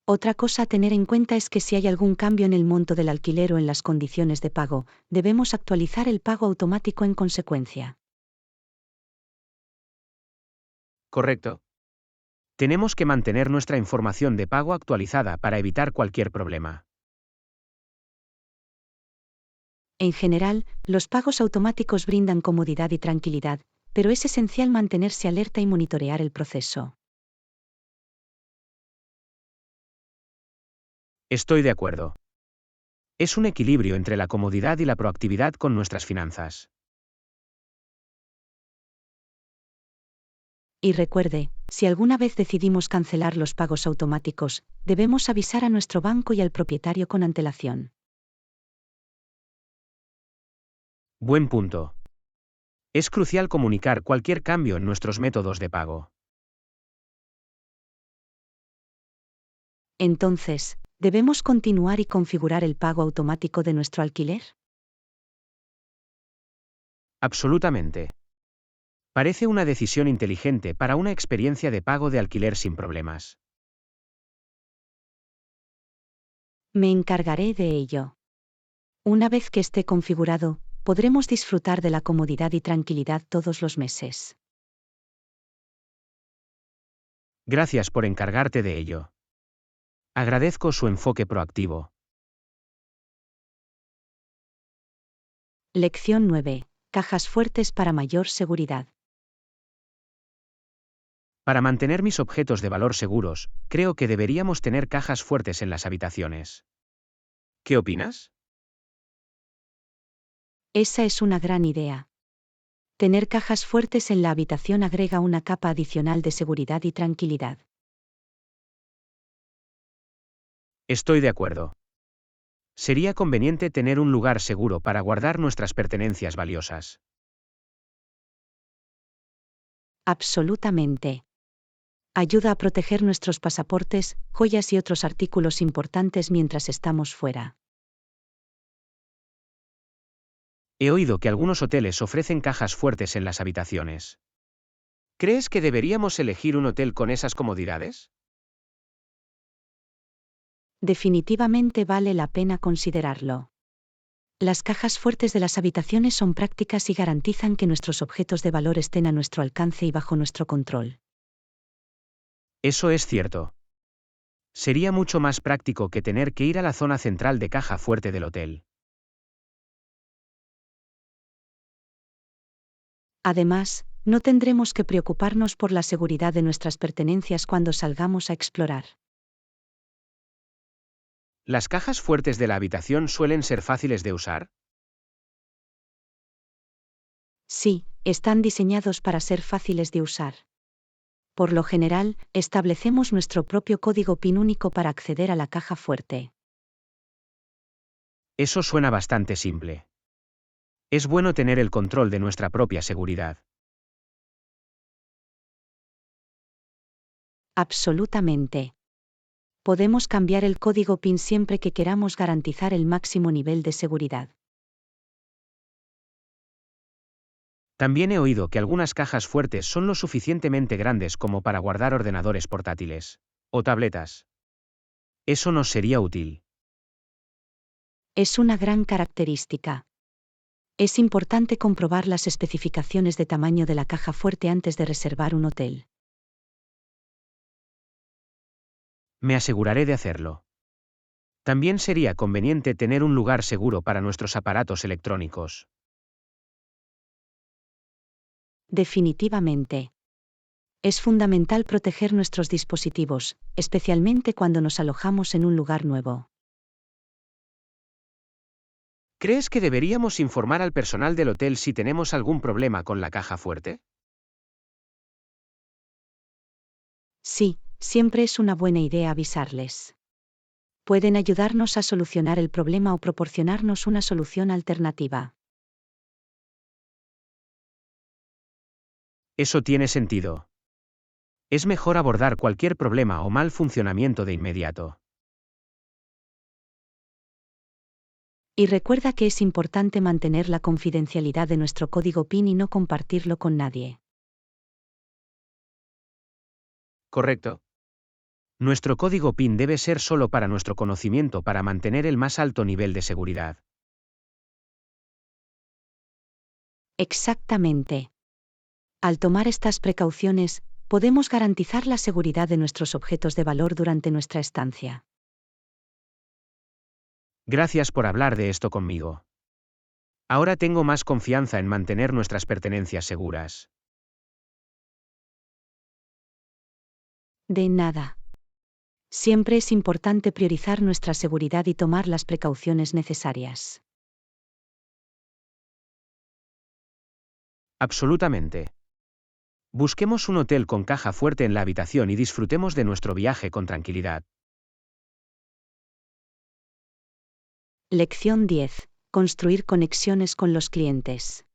[SPEAKER 1] Otra cosa a tener en cuenta es que si hay algún cambio en el monto del alquiler o en las condiciones de pago, debemos actualizar el pago automático en consecuencia.
[SPEAKER 2] ¿Correcto? Tenemos que mantener nuestra información de pago actualizada para evitar cualquier problema.
[SPEAKER 1] En general, los pagos automáticos brindan comodidad y tranquilidad, pero es esencial mantenerse alerta y monitorear el proceso.
[SPEAKER 2] Estoy de acuerdo. Es un equilibrio entre la comodidad y la proactividad con nuestras finanzas.
[SPEAKER 1] Y recuerde, si alguna vez decidimos cancelar los pagos automáticos, debemos avisar a nuestro banco y al propietario con antelación.
[SPEAKER 2] Buen punto. Es crucial comunicar cualquier cambio en nuestros métodos de pago.
[SPEAKER 1] Entonces, ¿debemos continuar y configurar el pago automático de nuestro alquiler?
[SPEAKER 2] Absolutamente. Parece una decisión inteligente para una experiencia de pago de alquiler sin problemas.
[SPEAKER 1] Me encargaré de ello. Una vez que esté configurado, podremos disfrutar de la comodidad y tranquilidad todos los meses.
[SPEAKER 2] Gracias por encargarte de ello. Agradezco su enfoque proactivo.
[SPEAKER 1] Lección 9. Cajas fuertes para mayor seguridad.
[SPEAKER 2] Para mantener mis objetos de valor seguros, creo que deberíamos tener cajas fuertes en las habitaciones. ¿Qué opinas?
[SPEAKER 1] Esa es una gran idea. Tener cajas fuertes en la habitación agrega una capa adicional de seguridad y tranquilidad.
[SPEAKER 2] Estoy de acuerdo. Sería conveniente tener un lugar seguro para guardar nuestras pertenencias valiosas.
[SPEAKER 1] Absolutamente. Ayuda a proteger nuestros pasaportes, joyas y otros artículos importantes mientras estamos fuera.
[SPEAKER 2] He oído que algunos hoteles ofrecen cajas fuertes en las habitaciones. ¿Crees que deberíamos elegir un hotel con esas comodidades?
[SPEAKER 1] Definitivamente vale la pena considerarlo. Las cajas fuertes de las habitaciones son prácticas y garantizan que nuestros objetos de valor estén a nuestro alcance y bajo nuestro control.
[SPEAKER 2] Eso es cierto. Sería mucho más práctico que tener que ir a la zona central de caja fuerte del hotel.
[SPEAKER 1] Además, no tendremos que preocuparnos por la seguridad de nuestras pertenencias cuando salgamos a explorar.
[SPEAKER 2] ¿Las cajas fuertes de la habitación suelen ser fáciles de usar?
[SPEAKER 1] Sí, están diseñados para ser fáciles de usar. Por lo general, establecemos nuestro propio código PIN único para acceder a la caja fuerte.
[SPEAKER 2] Eso suena bastante simple. Es bueno tener el control de nuestra propia seguridad.
[SPEAKER 1] Absolutamente. Podemos cambiar el código PIN siempre que queramos garantizar el máximo nivel de seguridad.
[SPEAKER 2] También he oído que algunas cajas fuertes son lo suficientemente grandes como para guardar ordenadores portátiles o tabletas. Eso nos sería útil.
[SPEAKER 1] Es una gran característica. Es importante comprobar las especificaciones de tamaño de la caja fuerte antes de reservar un hotel.
[SPEAKER 2] Me aseguraré de hacerlo. También sería conveniente tener un lugar seguro para nuestros aparatos electrónicos.
[SPEAKER 1] Definitivamente. Es fundamental proteger nuestros dispositivos, especialmente cuando nos alojamos en un lugar nuevo.
[SPEAKER 2] ¿Crees que deberíamos informar al personal del hotel si tenemos algún problema con la caja fuerte?
[SPEAKER 1] Sí, siempre es una buena idea avisarles. Pueden ayudarnos a solucionar el problema o proporcionarnos una solución alternativa.
[SPEAKER 2] Eso tiene sentido. Es mejor abordar cualquier problema o mal funcionamiento de inmediato.
[SPEAKER 1] Y recuerda que es importante mantener la confidencialidad de nuestro código PIN y no compartirlo con nadie.
[SPEAKER 2] ¿Correcto? Nuestro código PIN debe ser solo para nuestro conocimiento para mantener el más alto nivel de seguridad.
[SPEAKER 1] Exactamente. Al tomar estas precauciones, podemos garantizar la seguridad de nuestros objetos de valor durante nuestra estancia.
[SPEAKER 2] Gracias por hablar de esto conmigo. Ahora tengo más confianza en mantener nuestras pertenencias seguras.
[SPEAKER 1] De nada. Siempre es importante priorizar nuestra seguridad y tomar las precauciones necesarias.
[SPEAKER 2] Absolutamente. Busquemos un hotel con caja fuerte en la habitación y disfrutemos de nuestro viaje con tranquilidad.
[SPEAKER 1] Lección 10. Construir conexiones con los clientes.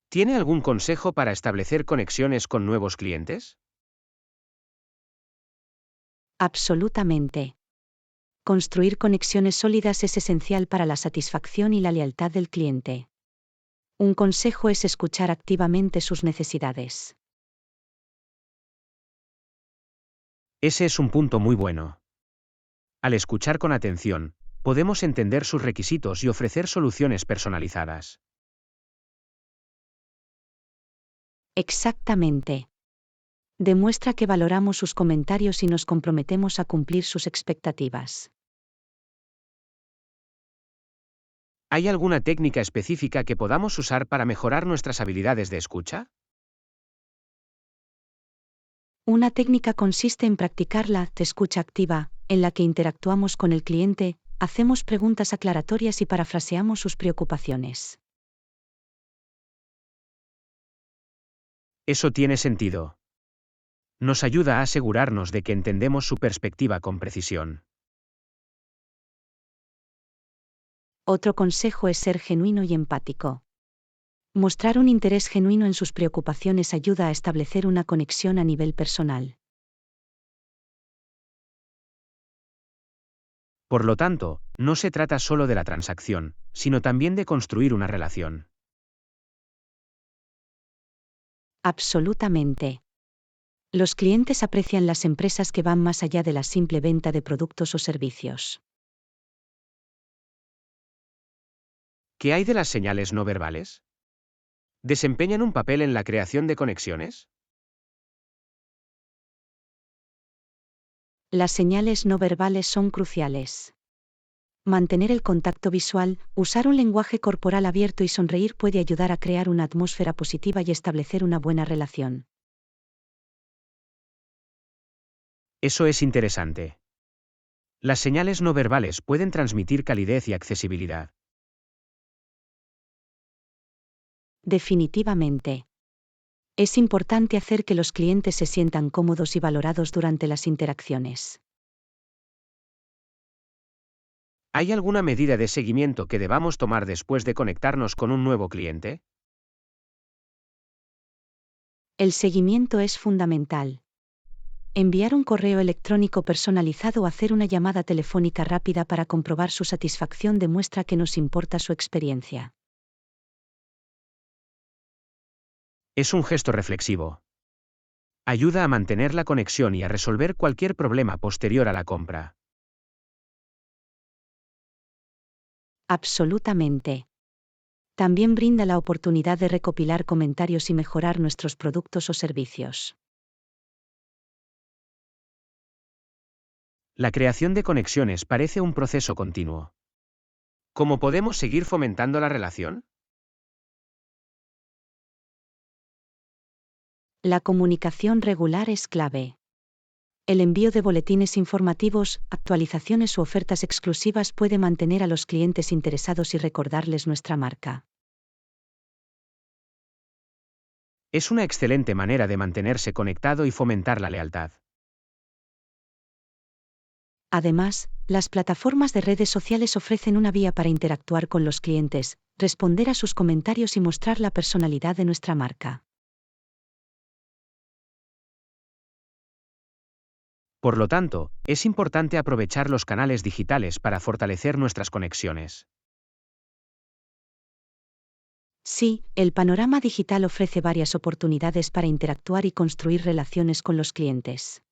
[SPEAKER 2] ¿Tiene algún consejo para establecer conexiones con nuevos clientes?
[SPEAKER 1] Absolutamente. Construir conexiones sólidas es esencial para la satisfacción y la lealtad del cliente. Un consejo es escuchar activamente sus necesidades.
[SPEAKER 2] Ese es un punto muy bueno. Al escuchar con atención, podemos entender sus requisitos y ofrecer soluciones personalizadas.
[SPEAKER 1] Exactamente. Demuestra que valoramos sus comentarios y nos comprometemos a cumplir sus expectativas.
[SPEAKER 2] ¿Hay alguna técnica específica que podamos usar para mejorar nuestras habilidades de escucha?
[SPEAKER 1] Una técnica consiste en practicar la escucha activa, en la que interactuamos con el cliente, hacemos preguntas aclaratorias y parafraseamos sus preocupaciones.
[SPEAKER 2] Eso tiene sentido. Nos ayuda a asegurarnos de que entendemos su perspectiva con precisión.
[SPEAKER 1] Otro consejo es ser genuino y empático. Mostrar un interés genuino en sus preocupaciones ayuda a establecer una conexión a nivel personal.
[SPEAKER 2] Por lo tanto, no se trata solo de la transacción, sino también de construir una relación.
[SPEAKER 1] Absolutamente. Los clientes aprecian las empresas que van más allá de la simple venta de productos o servicios.
[SPEAKER 2] ¿Qué hay de las señales no verbales? ¿Desempeñan un papel en la creación de conexiones?
[SPEAKER 1] Las señales no verbales son cruciales. Mantener el contacto visual, usar un lenguaje corporal abierto y sonreír puede ayudar a crear una atmósfera positiva y establecer una buena relación.
[SPEAKER 2] Eso es interesante. Las señales no verbales pueden transmitir calidez y accesibilidad.
[SPEAKER 1] Definitivamente. Es importante hacer que los clientes se sientan cómodos y valorados durante las interacciones.
[SPEAKER 2] ¿Hay alguna medida de seguimiento que debamos tomar después de conectarnos con un nuevo cliente?
[SPEAKER 1] El seguimiento es fundamental. Enviar un correo electrónico personalizado o hacer una llamada telefónica rápida para comprobar su satisfacción demuestra que nos importa su experiencia.
[SPEAKER 2] Es un gesto reflexivo. Ayuda a mantener la conexión y a resolver cualquier problema posterior a la compra.
[SPEAKER 1] Absolutamente. También brinda la oportunidad de recopilar comentarios y mejorar nuestros productos o servicios.
[SPEAKER 2] La creación de conexiones parece un proceso continuo. ¿Cómo podemos seguir fomentando la relación?
[SPEAKER 1] La comunicación regular es clave. El envío de boletines informativos, actualizaciones u ofertas exclusivas puede mantener a los clientes interesados y recordarles nuestra marca.
[SPEAKER 2] Es una excelente manera de mantenerse conectado y fomentar la lealtad.
[SPEAKER 1] Además, las plataformas de redes sociales ofrecen una vía para interactuar con los clientes, responder a sus comentarios y mostrar la personalidad de nuestra marca.
[SPEAKER 2] Por lo tanto, es importante aprovechar los canales digitales para fortalecer nuestras conexiones.
[SPEAKER 1] Sí, el panorama digital ofrece varias oportunidades para interactuar y construir relaciones con los clientes.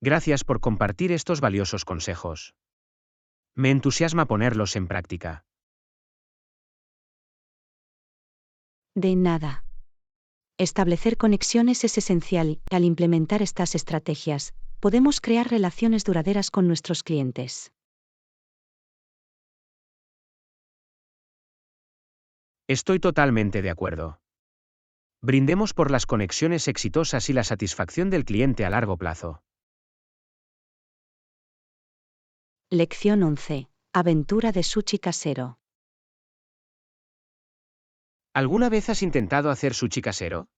[SPEAKER 2] Gracias por compartir estos valiosos consejos. Me entusiasma ponerlos en práctica.
[SPEAKER 1] De nada. Establecer conexiones es esencial. Al implementar estas estrategias, podemos crear relaciones duraderas con nuestros clientes.
[SPEAKER 2] Estoy totalmente de acuerdo. Brindemos por las conexiones exitosas y la satisfacción del cliente a largo plazo.
[SPEAKER 1] Lección 11. Aventura de sushi casero.
[SPEAKER 2] ¿Alguna vez has intentado hacer sushi casero?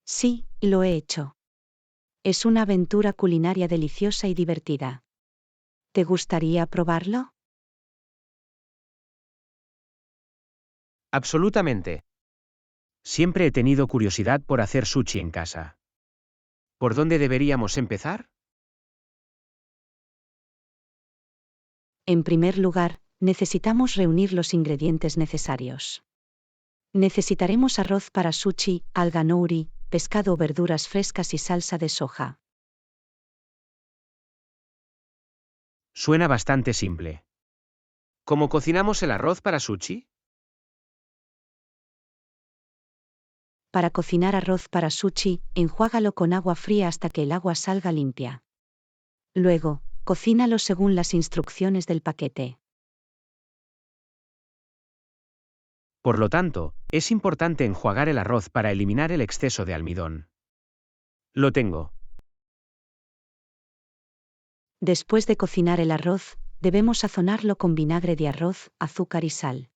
[SPEAKER 1] Sí, lo he hecho. Es una aventura culinaria deliciosa y divertida. ¿Te gustaría probarlo?
[SPEAKER 2] Absolutamente. Siempre he tenido curiosidad por hacer sushi en casa. ¿Por dónde deberíamos empezar?
[SPEAKER 1] En primer lugar, necesitamos reunir los ingredientes necesarios. Necesitaremos arroz para sushi, alga nori, pescado o verduras frescas y salsa de soja.
[SPEAKER 2] Suena bastante simple. ¿Cómo cocinamos el arroz para sushi?
[SPEAKER 1] Para cocinar arroz para sushi, enjuágalo con agua fría hasta que el agua salga limpia. Luego, cocínalo según las instrucciones del paquete.
[SPEAKER 2] Por lo tanto, es importante enjuagar el arroz para eliminar el exceso de almidón. Lo tengo.
[SPEAKER 1] Después de cocinar el arroz, debemos sazonarlo con vinagre de arroz, azúcar y sal.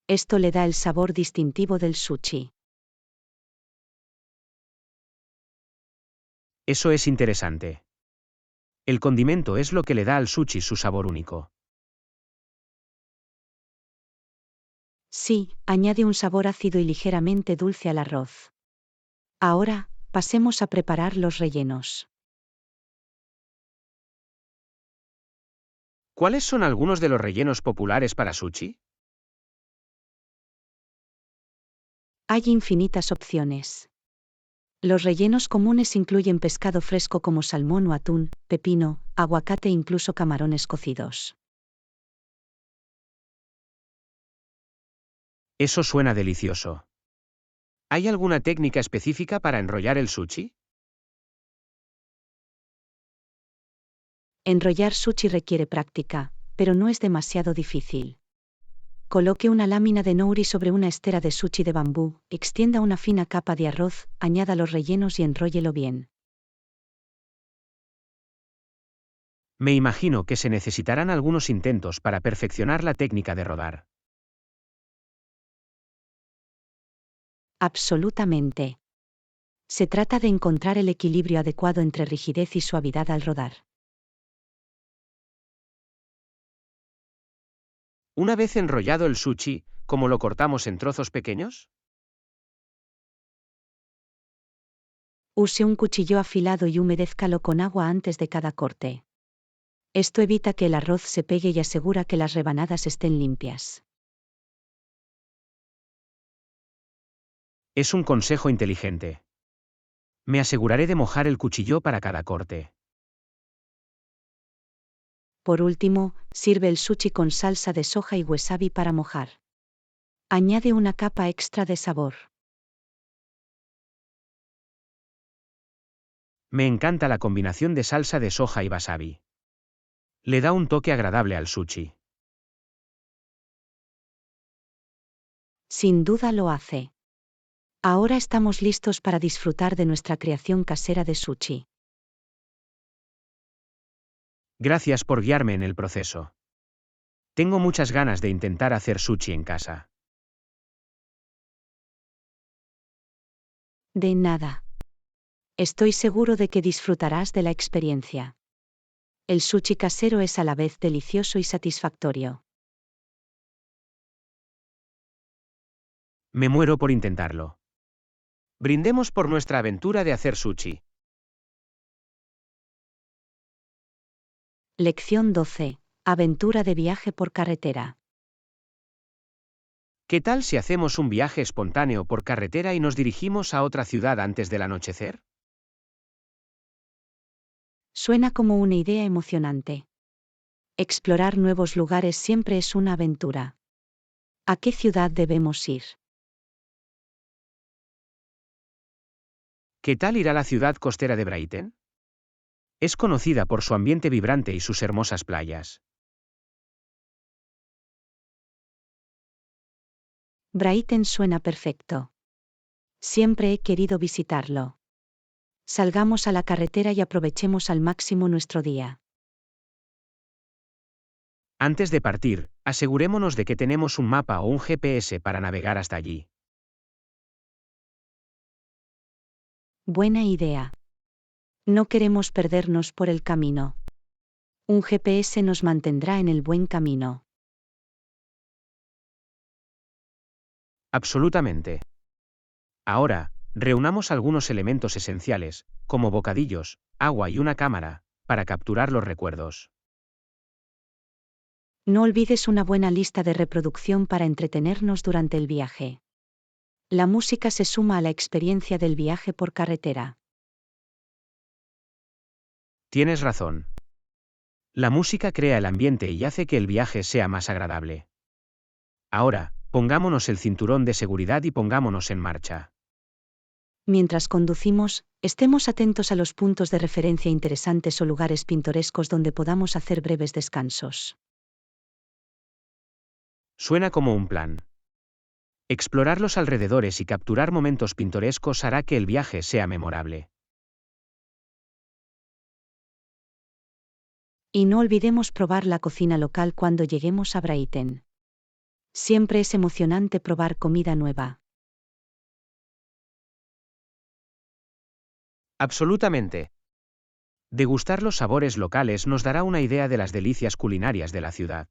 [SPEAKER 1] Esto le da el sabor distintivo del sushi.
[SPEAKER 2] Eso es interesante. El condimento es lo que le da al sushi su sabor único.
[SPEAKER 1] Sí, añade un sabor ácido y ligeramente dulce al arroz. Ahora, pasemos a preparar los rellenos.
[SPEAKER 2] ¿Cuáles son algunos de los rellenos populares para sushi?
[SPEAKER 1] Hay infinitas opciones. Los rellenos comunes incluyen pescado fresco como salmón o atún, pepino, aguacate e incluso camarones cocidos.
[SPEAKER 2] Eso suena delicioso. ¿Hay alguna técnica específica para enrollar el sushi?
[SPEAKER 1] Enrollar sushi requiere práctica, pero no es demasiado difícil. Coloque una lámina de nori sobre una estera de sushi de bambú, extienda una fina capa de arroz, añada los rellenos y enróllelo bien.
[SPEAKER 2] Me imagino que se necesitarán algunos intentos para perfeccionar la técnica de rodar.
[SPEAKER 1] Absolutamente. Se trata de encontrar el equilibrio adecuado entre rigidez y suavidad al rodar.
[SPEAKER 2] Una vez enrollado el sushi, ¿cómo lo cortamos en trozos pequeños?
[SPEAKER 1] Use un cuchillo afilado y humedézcalo con agua antes de cada corte. Esto evita que el arroz se pegue y asegura que las rebanadas estén limpias.
[SPEAKER 2] Es un consejo inteligente. Me aseguraré de mojar el cuchillo para cada corte.
[SPEAKER 1] Por último, sirve el sushi con salsa de soja y wasabi para mojar. Añade una capa extra de sabor.
[SPEAKER 2] Me encanta la combinación de salsa de soja y wasabi. Le da un toque agradable al sushi.
[SPEAKER 1] Sin duda lo hace. Ahora estamos listos para disfrutar de nuestra creación casera de sushi.
[SPEAKER 2] Gracias por guiarme en el proceso. Tengo muchas ganas de intentar hacer sushi en casa.
[SPEAKER 1] De nada. Estoy seguro de que disfrutarás de la experiencia. El sushi casero es a la vez delicioso y satisfactorio.
[SPEAKER 2] Me muero por intentarlo. Brindemos por nuestra aventura de hacer sushi.
[SPEAKER 1] Lección 12. Aventura de viaje por carretera.
[SPEAKER 2] ¿Qué tal si hacemos un viaje espontáneo por carretera y nos dirigimos a otra ciudad antes del anochecer?
[SPEAKER 1] Suena como una idea emocionante. Explorar nuevos lugares siempre es una aventura. ¿A qué ciudad debemos ir?
[SPEAKER 2] ¿Qué tal ir a la ciudad costera de Brighton? Es conocida por su ambiente vibrante y sus hermosas playas.
[SPEAKER 1] Brighton suena perfecto. Siempre he querido visitarlo. Salgamos a la carretera y aprovechemos al máximo nuestro día.
[SPEAKER 2] Antes de partir, asegurémonos de que tenemos un mapa o un GPS para navegar hasta allí.
[SPEAKER 1] Buena idea. No queremos perdernos por el camino. Un GPS nos mantendrá en el buen camino.
[SPEAKER 2] Absolutamente. Ahora, reunamos algunos elementos esenciales, como bocadillos, agua y una cámara, para capturar los recuerdos.
[SPEAKER 1] No olvides una buena lista de reproducción para entretenernos durante el viaje. La música se suma a la experiencia del viaje por carretera.
[SPEAKER 2] Tienes razón. La música crea el ambiente y hace que el viaje sea más agradable. Ahora, pongámonos el cinturón de seguridad y pongámonos en marcha.
[SPEAKER 1] Mientras conducimos, estemos atentos a los puntos de referencia interesantes o lugares pintorescos donde podamos hacer breves descansos.
[SPEAKER 2] Suena como un plan. Explorar los alrededores y capturar momentos pintorescos hará que el viaje sea memorable.
[SPEAKER 1] Y no olvidemos probar la cocina local cuando lleguemos a Brighton. Siempre es emocionante probar comida nueva.
[SPEAKER 2] Absolutamente. Degustar los sabores locales nos dará una idea de las delicias culinarias de la ciudad.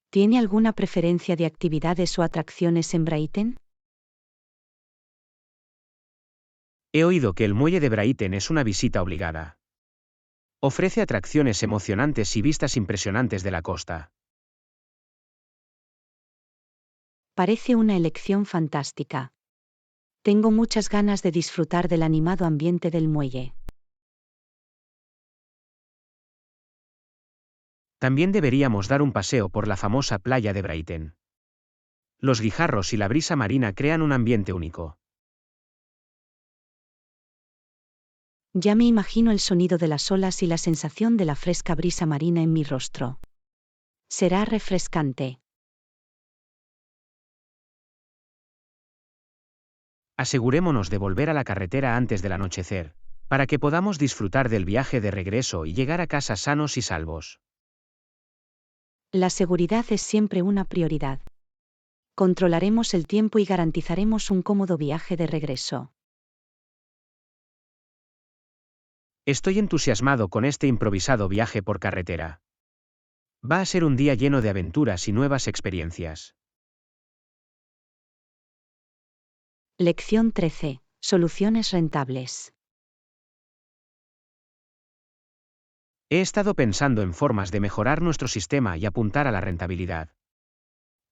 [SPEAKER 1] ¿Tiene alguna preferencia de actividades o atracciones en Brighton?
[SPEAKER 2] He oído que el muelle de Brighton es una visita obligada. Ofrece atracciones emocionantes y vistas impresionantes de la costa.
[SPEAKER 1] Parece una elección fantástica. Tengo muchas ganas de disfrutar del animado ambiente del muelle.
[SPEAKER 2] También deberíamos dar un paseo por la famosa playa de Brighton. Los guijarros y la brisa marina crean un ambiente único.
[SPEAKER 1] Ya me imagino el sonido de las olas y la sensación de la fresca brisa marina en mi rostro. Será refrescante.
[SPEAKER 2] Asegurémonos de volver a la carretera antes del anochecer, para que podamos disfrutar del viaje de regreso y llegar a casa sanos y salvos.
[SPEAKER 1] La seguridad es siempre una prioridad. Controlaremos el tiempo y garantizaremos un cómodo viaje de regreso.
[SPEAKER 2] Estoy entusiasmado con este improvisado viaje por carretera. Va a ser un día lleno de aventuras y nuevas experiencias.
[SPEAKER 1] Lección 13. Soluciones rentables.
[SPEAKER 2] He estado pensando en formas de mejorar nuestro sistema y apuntar a la rentabilidad.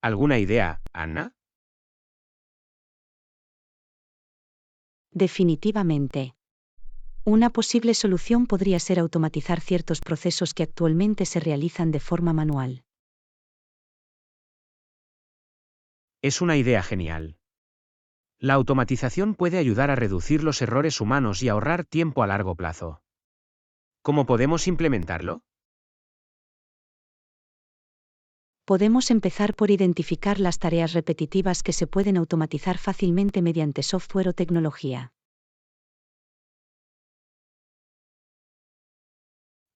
[SPEAKER 2] ¿Alguna idea, Anna?
[SPEAKER 1] Definitivamente. Una posible solución podría ser automatizar ciertos procesos que actualmente se realizan de forma manual.
[SPEAKER 2] Es una idea genial. La automatización puede ayudar a reducir los errores humanos y ahorrar tiempo a largo plazo. ¿Cómo podemos implementarlo?
[SPEAKER 1] Podemos empezar por identificar las tareas repetitivas que se pueden automatizar fácilmente mediante software o tecnología.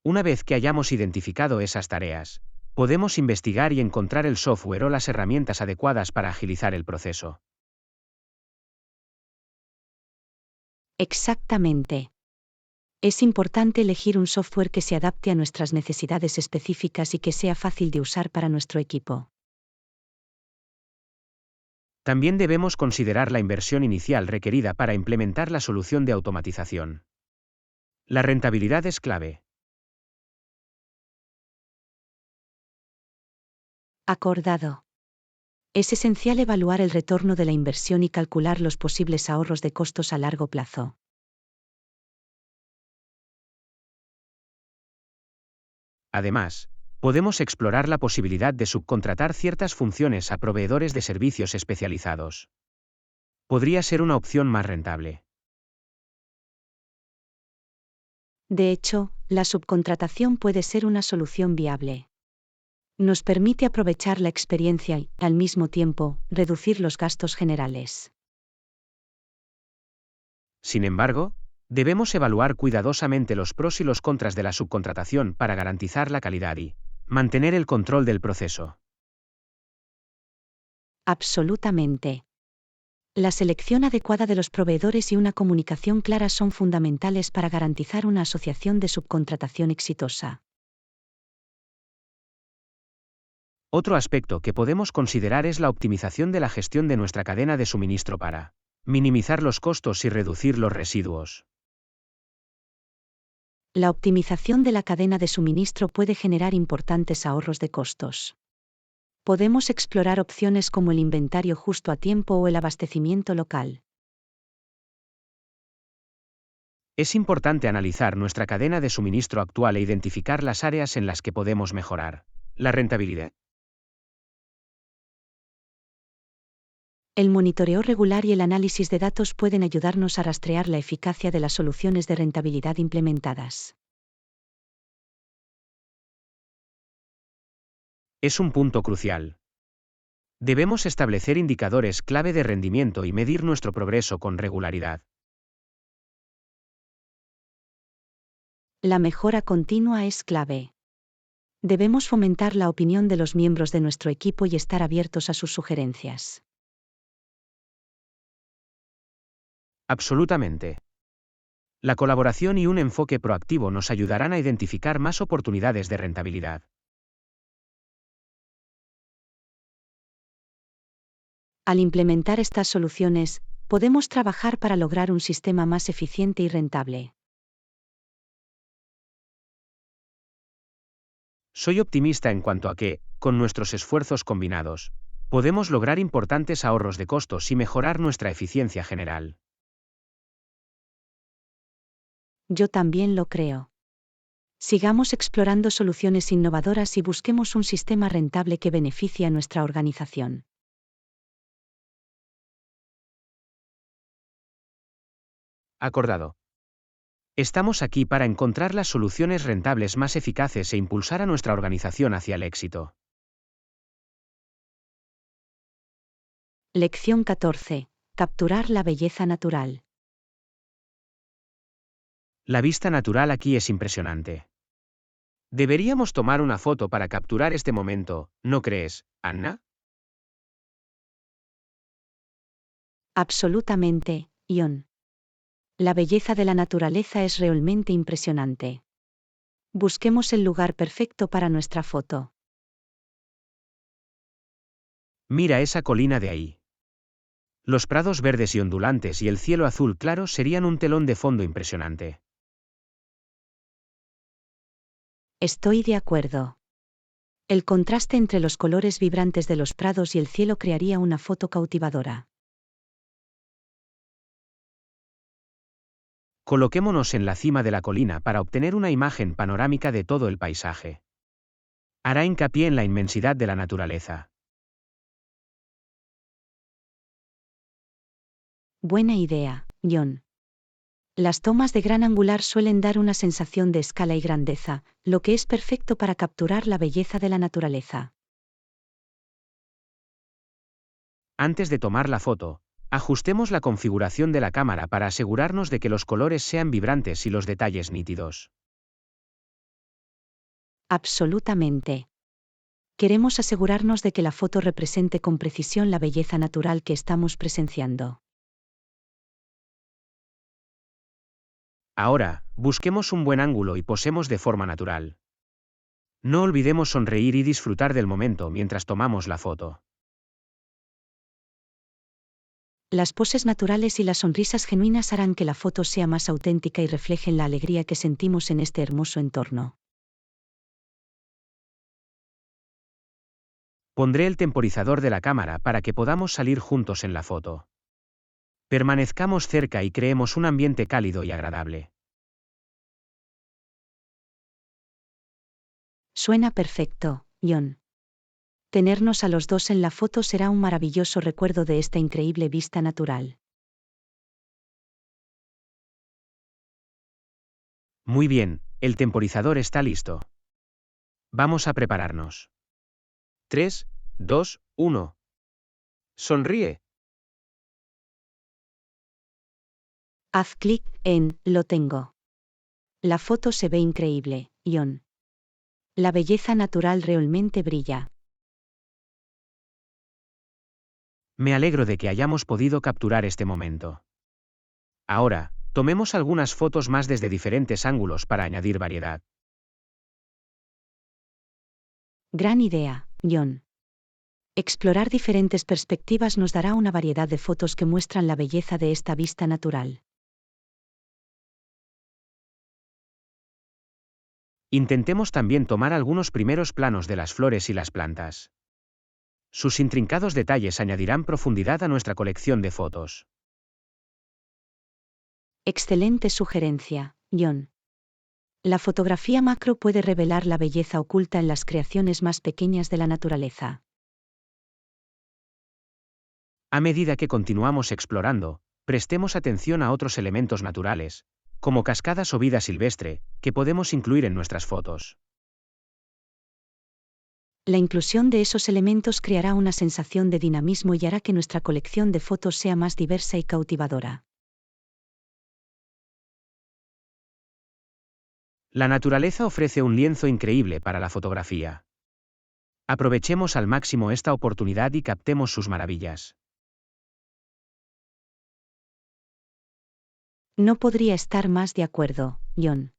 [SPEAKER 2] Una vez que hayamos identificado esas tareas, podemos investigar y encontrar el software o las herramientas adecuadas para agilizar el proceso.
[SPEAKER 1] Exactamente. Es importante elegir un software que se adapte a nuestras necesidades específicas y que sea fácil de usar para nuestro equipo.
[SPEAKER 2] También debemos considerar la inversión inicial requerida para implementar la solución de automatización. La rentabilidad es clave.
[SPEAKER 1] Acordado. Es esencial evaluar el retorno de la inversión y calcular los posibles ahorros de costos a largo plazo.
[SPEAKER 2] Además, podemos explorar la posibilidad de subcontratar ciertas funciones a proveedores de servicios especializados. Podría ser una opción más rentable.
[SPEAKER 1] De hecho, la subcontratación puede ser una solución viable. Nos permite aprovechar la experiencia y, al mismo tiempo, reducir los gastos generales.
[SPEAKER 2] Sin embargo, debemos evaluar cuidadosamente los pros y los contras de la subcontratación para garantizar la calidad y mantener el control del proceso.
[SPEAKER 1] Absolutamente. La selección adecuada de los proveedores y una comunicación clara son fundamentales para garantizar una asociación de subcontratación exitosa.
[SPEAKER 2] Otro aspecto que podemos considerar es la optimización de la gestión de nuestra cadena de suministro para minimizar los costos y reducir los residuos.
[SPEAKER 1] La optimización de la cadena de suministro puede generar importantes ahorros de costos. Podemos explorar opciones como el inventario justo a tiempo o el abastecimiento local.
[SPEAKER 2] Es importante analizar nuestra cadena de suministro actual e identificar las áreas en las que podemos mejorar la rentabilidad.
[SPEAKER 1] El monitoreo regular y el análisis de datos pueden ayudarnos a rastrear la eficacia de las soluciones de rentabilidad implementadas.
[SPEAKER 2] Es un punto crucial. Debemos establecer indicadores clave de rendimiento y medir nuestro progreso con regularidad.
[SPEAKER 1] La mejora continua es clave. Debemos fomentar la opinión de los miembros de nuestro equipo y estar abiertos a sus sugerencias.
[SPEAKER 2] Absolutamente. La colaboración y un enfoque proactivo nos ayudarán a identificar más oportunidades de rentabilidad.
[SPEAKER 1] Al implementar estas soluciones, podemos trabajar para lograr un sistema más eficiente y rentable.
[SPEAKER 2] Soy optimista en cuanto a que, con nuestros esfuerzos combinados, podemos lograr importantes ahorros de costos y mejorar nuestra eficiencia general.
[SPEAKER 1] Yo también lo creo. Sigamos explorando soluciones innovadoras y busquemos un sistema rentable que beneficie a nuestra organización.
[SPEAKER 2] Acordado. Estamos aquí para encontrar las soluciones rentables más eficaces e impulsar a nuestra organización hacia el éxito.
[SPEAKER 1] Lección 14. Capturar la belleza natural.
[SPEAKER 2] La vista natural aquí es impresionante. Deberíamos tomar una foto para capturar este momento, ¿no crees, Anna?
[SPEAKER 1] Absolutamente, Ion. La belleza de la naturaleza es realmente impresionante. Busquemos el lugar perfecto para nuestra foto.
[SPEAKER 2] Mira esa colina de ahí. Los prados verdes y ondulantes y el cielo azul claro serían un telón de fondo impresionante.
[SPEAKER 1] Estoy de acuerdo. El contraste entre los colores vibrantes de los prados y el cielo crearía una foto cautivadora.
[SPEAKER 2] Coloquémonos en la cima de la colina para obtener una imagen panorámica de todo el paisaje. Hará hincapié en la inmensidad de la naturaleza.
[SPEAKER 1] Buena idea, John. Las tomas de gran angular suelen dar una sensación de escala y grandeza, lo que es perfecto para capturar la belleza de la naturaleza.
[SPEAKER 2] Antes de tomar la foto, ajustemos la configuración de la cámara para asegurarnos de que los colores sean vibrantes y los detalles nítidos.
[SPEAKER 1] Absolutamente. Queremos asegurarnos de que la foto represente con precisión la belleza natural que estamos presenciando.
[SPEAKER 2] Ahora, busquemos un buen ángulo y posemos de forma natural. No olvidemos sonreír y disfrutar del momento mientras tomamos la foto.
[SPEAKER 1] Las poses naturales y las sonrisas genuinas harán que la foto sea más auténtica y reflejen la alegría que sentimos en este hermoso entorno.
[SPEAKER 2] Pondré el temporizador de la cámara para que podamos salir juntos en la foto. Permanezcamos cerca y creemos un ambiente cálido y agradable.
[SPEAKER 1] Suena perfecto, John. Tenernos a los dos en la foto será un maravilloso recuerdo de esta increíble vista natural.
[SPEAKER 2] Muy bien, el temporizador está listo. Vamos a prepararnos. 3, 2, 1. Sonríe.
[SPEAKER 1] Haz clic en Lo tengo. La foto se ve increíble, John. La belleza natural realmente brilla.
[SPEAKER 2] Me alegro de que hayamos podido capturar este momento. Ahora, tomemos algunas fotos más desde diferentes ángulos para añadir variedad.
[SPEAKER 1] Gran idea, John. Explorar diferentes perspectivas nos dará una variedad de fotos que muestran la belleza de esta vista natural.
[SPEAKER 2] Intentemos también tomar algunos primeros planos de las flores y las plantas. Sus intrincados detalles añadirán profundidad a nuestra colección de fotos.
[SPEAKER 1] Excelente sugerencia, John. La fotografía macro puede revelar la belleza oculta en las creaciones más pequeñas de la naturaleza.
[SPEAKER 2] A medida que continuamos explorando, prestemos atención a otros elementos naturales, como cascadas o vida silvestre, que podemos incluir en nuestras fotos.
[SPEAKER 1] La inclusión de esos elementos creará una sensación de dinamismo y hará que nuestra colección de fotos sea más diversa y cautivadora.
[SPEAKER 2] La naturaleza ofrece un lienzo increíble para la fotografía. Aprovechemos al máximo esta oportunidad y captemos sus maravillas.
[SPEAKER 1] No podría estar más de acuerdo, John.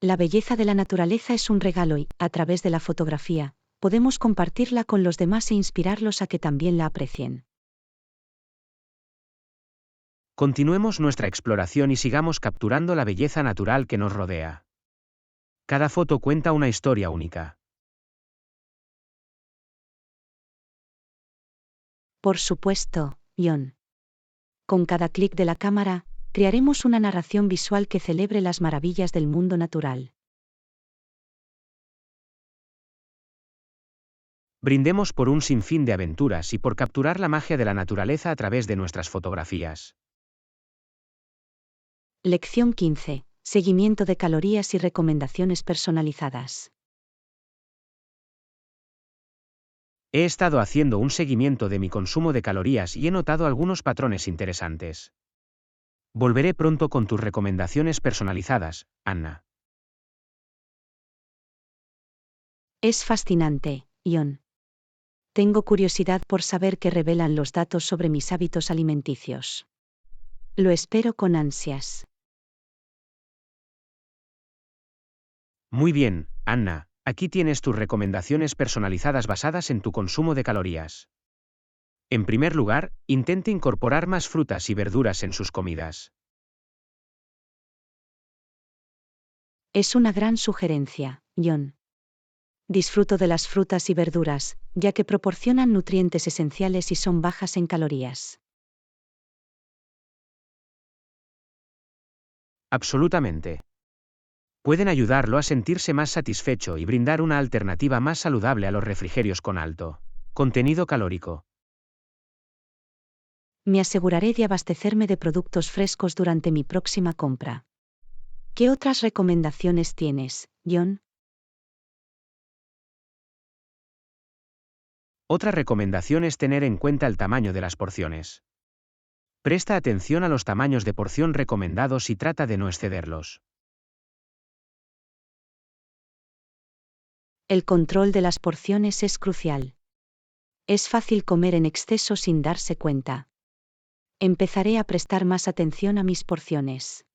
[SPEAKER 1] La belleza de la naturaleza es un regalo y, a través de la fotografía, podemos compartirla con los demás e inspirarlos a que también la aprecien.
[SPEAKER 2] Continuemos nuestra exploración y sigamos capturando la belleza natural que nos rodea. Cada foto cuenta una historia única.
[SPEAKER 1] Por supuesto, John. Con cada clic de la cámara, crearemos una narración visual que celebre las maravillas del mundo natural.
[SPEAKER 2] Brindemos por un sinfín de aventuras y por capturar la magia de la naturaleza a través de nuestras fotografías.
[SPEAKER 1] Lección 15. Seguimiento de calorías y recomendaciones personalizadas.
[SPEAKER 2] He estado haciendo un seguimiento de mi consumo de calorías y he notado algunos patrones interesantes. Volveré pronto con tus recomendaciones personalizadas, Anna.
[SPEAKER 1] Es fascinante, John. Tengo curiosidad por saber qué revelan los datos sobre mis hábitos alimenticios. Lo espero con ansias.
[SPEAKER 2] Muy bien, Anna, aquí tienes tus recomendaciones personalizadas basadas en tu consumo de calorías. En primer lugar, intente incorporar más frutas y verduras en sus comidas.
[SPEAKER 1] Es una gran sugerencia, John. Disfruto de las frutas y verduras, ya que proporcionan nutrientes esenciales y son bajas en calorías.
[SPEAKER 2] Absolutamente. Pueden ayudarlo a sentirse más satisfecho y brindar una alternativa más saludable a los refrigerios con alto contenido calórico.
[SPEAKER 1] Me aseguraré de abastecerme de productos frescos durante mi próxima compra. ¿Qué otras recomendaciones tienes, John?
[SPEAKER 2] Otra recomendación es tener en cuenta el tamaño de las porciones. Presta atención a los tamaños de porción recomendados y trata de no excederlos.
[SPEAKER 1] El control de las porciones es crucial. Es fácil comer en exceso sin darse cuenta. Empezaré a prestar más atención a mis porciones.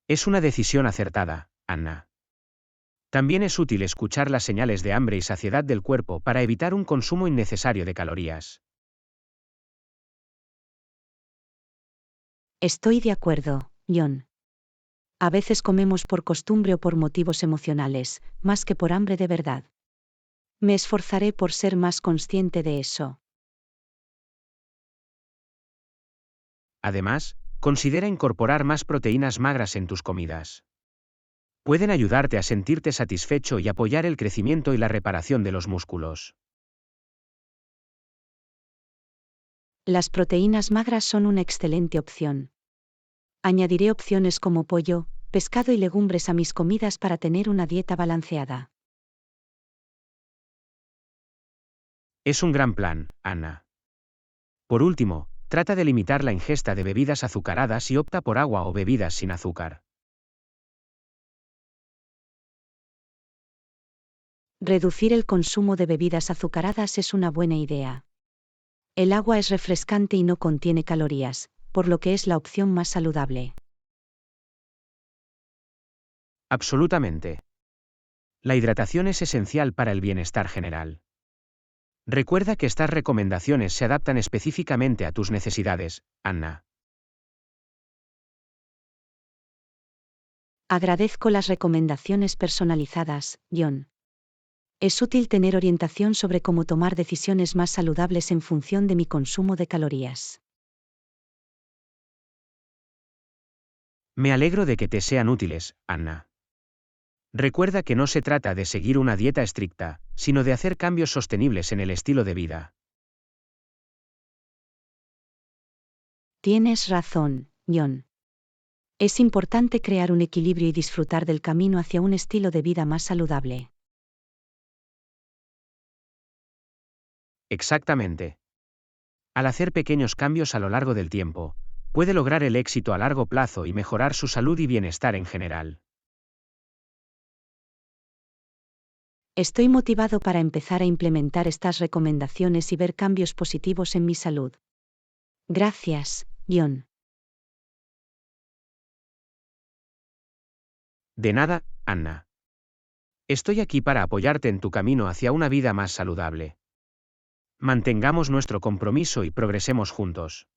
[SPEAKER 2] Es una decisión acertada, Anna. También es útil escuchar las señales de hambre y saciedad del cuerpo para evitar un consumo innecesario de calorías.
[SPEAKER 1] Estoy de acuerdo, John. A veces comemos por costumbre o por motivos emocionales, más que por hambre de verdad. Me esforzaré por ser más consciente de eso.
[SPEAKER 2] Además, considera incorporar más proteínas magras en tus comidas. Pueden ayudarte a sentirte satisfecho y apoyar el crecimiento y la reparación de los músculos.
[SPEAKER 1] Las proteínas magras son una excelente opción. Añadiré opciones como pollo, pescado y legumbres a mis comidas para tener una dieta balanceada.
[SPEAKER 2] Es un gran plan, Anna. Por último, trata de limitar la ingesta de bebidas azucaradas y opta por agua o bebidas sin azúcar.
[SPEAKER 1] Reducir el consumo de bebidas azucaradas es una buena idea. El agua es refrescante y no contiene calorías, por lo que es la opción más saludable.
[SPEAKER 2] Absolutamente. La hidratación es esencial para el bienestar general. Recuerda que estas recomendaciones se adaptan específicamente a tus necesidades, Anna.
[SPEAKER 1] Agradezco las recomendaciones personalizadas, John. Es útil tener orientación sobre cómo tomar decisiones más saludables en función de mi consumo de calorías.
[SPEAKER 2] Me alegro de que te sean útiles, Anna. Recuerda que no se trata de seguir una dieta estricta, sino de hacer cambios sostenibles en el estilo de vida.
[SPEAKER 1] Tienes razón, John. Es importante crear un equilibrio y disfrutar del camino hacia un estilo de vida más saludable.
[SPEAKER 2] Exactamente. Al hacer pequeños cambios a lo largo del tiempo, puede lograr el éxito a largo plazo y mejorar su salud y bienestar en general.
[SPEAKER 1] Estoy motivado para empezar a implementar estas recomendaciones y ver cambios positivos en mi salud. Gracias, John.
[SPEAKER 2] De nada, Anna. Estoy aquí para apoyarte en tu camino hacia una vida más saludable. Mantengamos nuestro compromiso y progresemos juntos.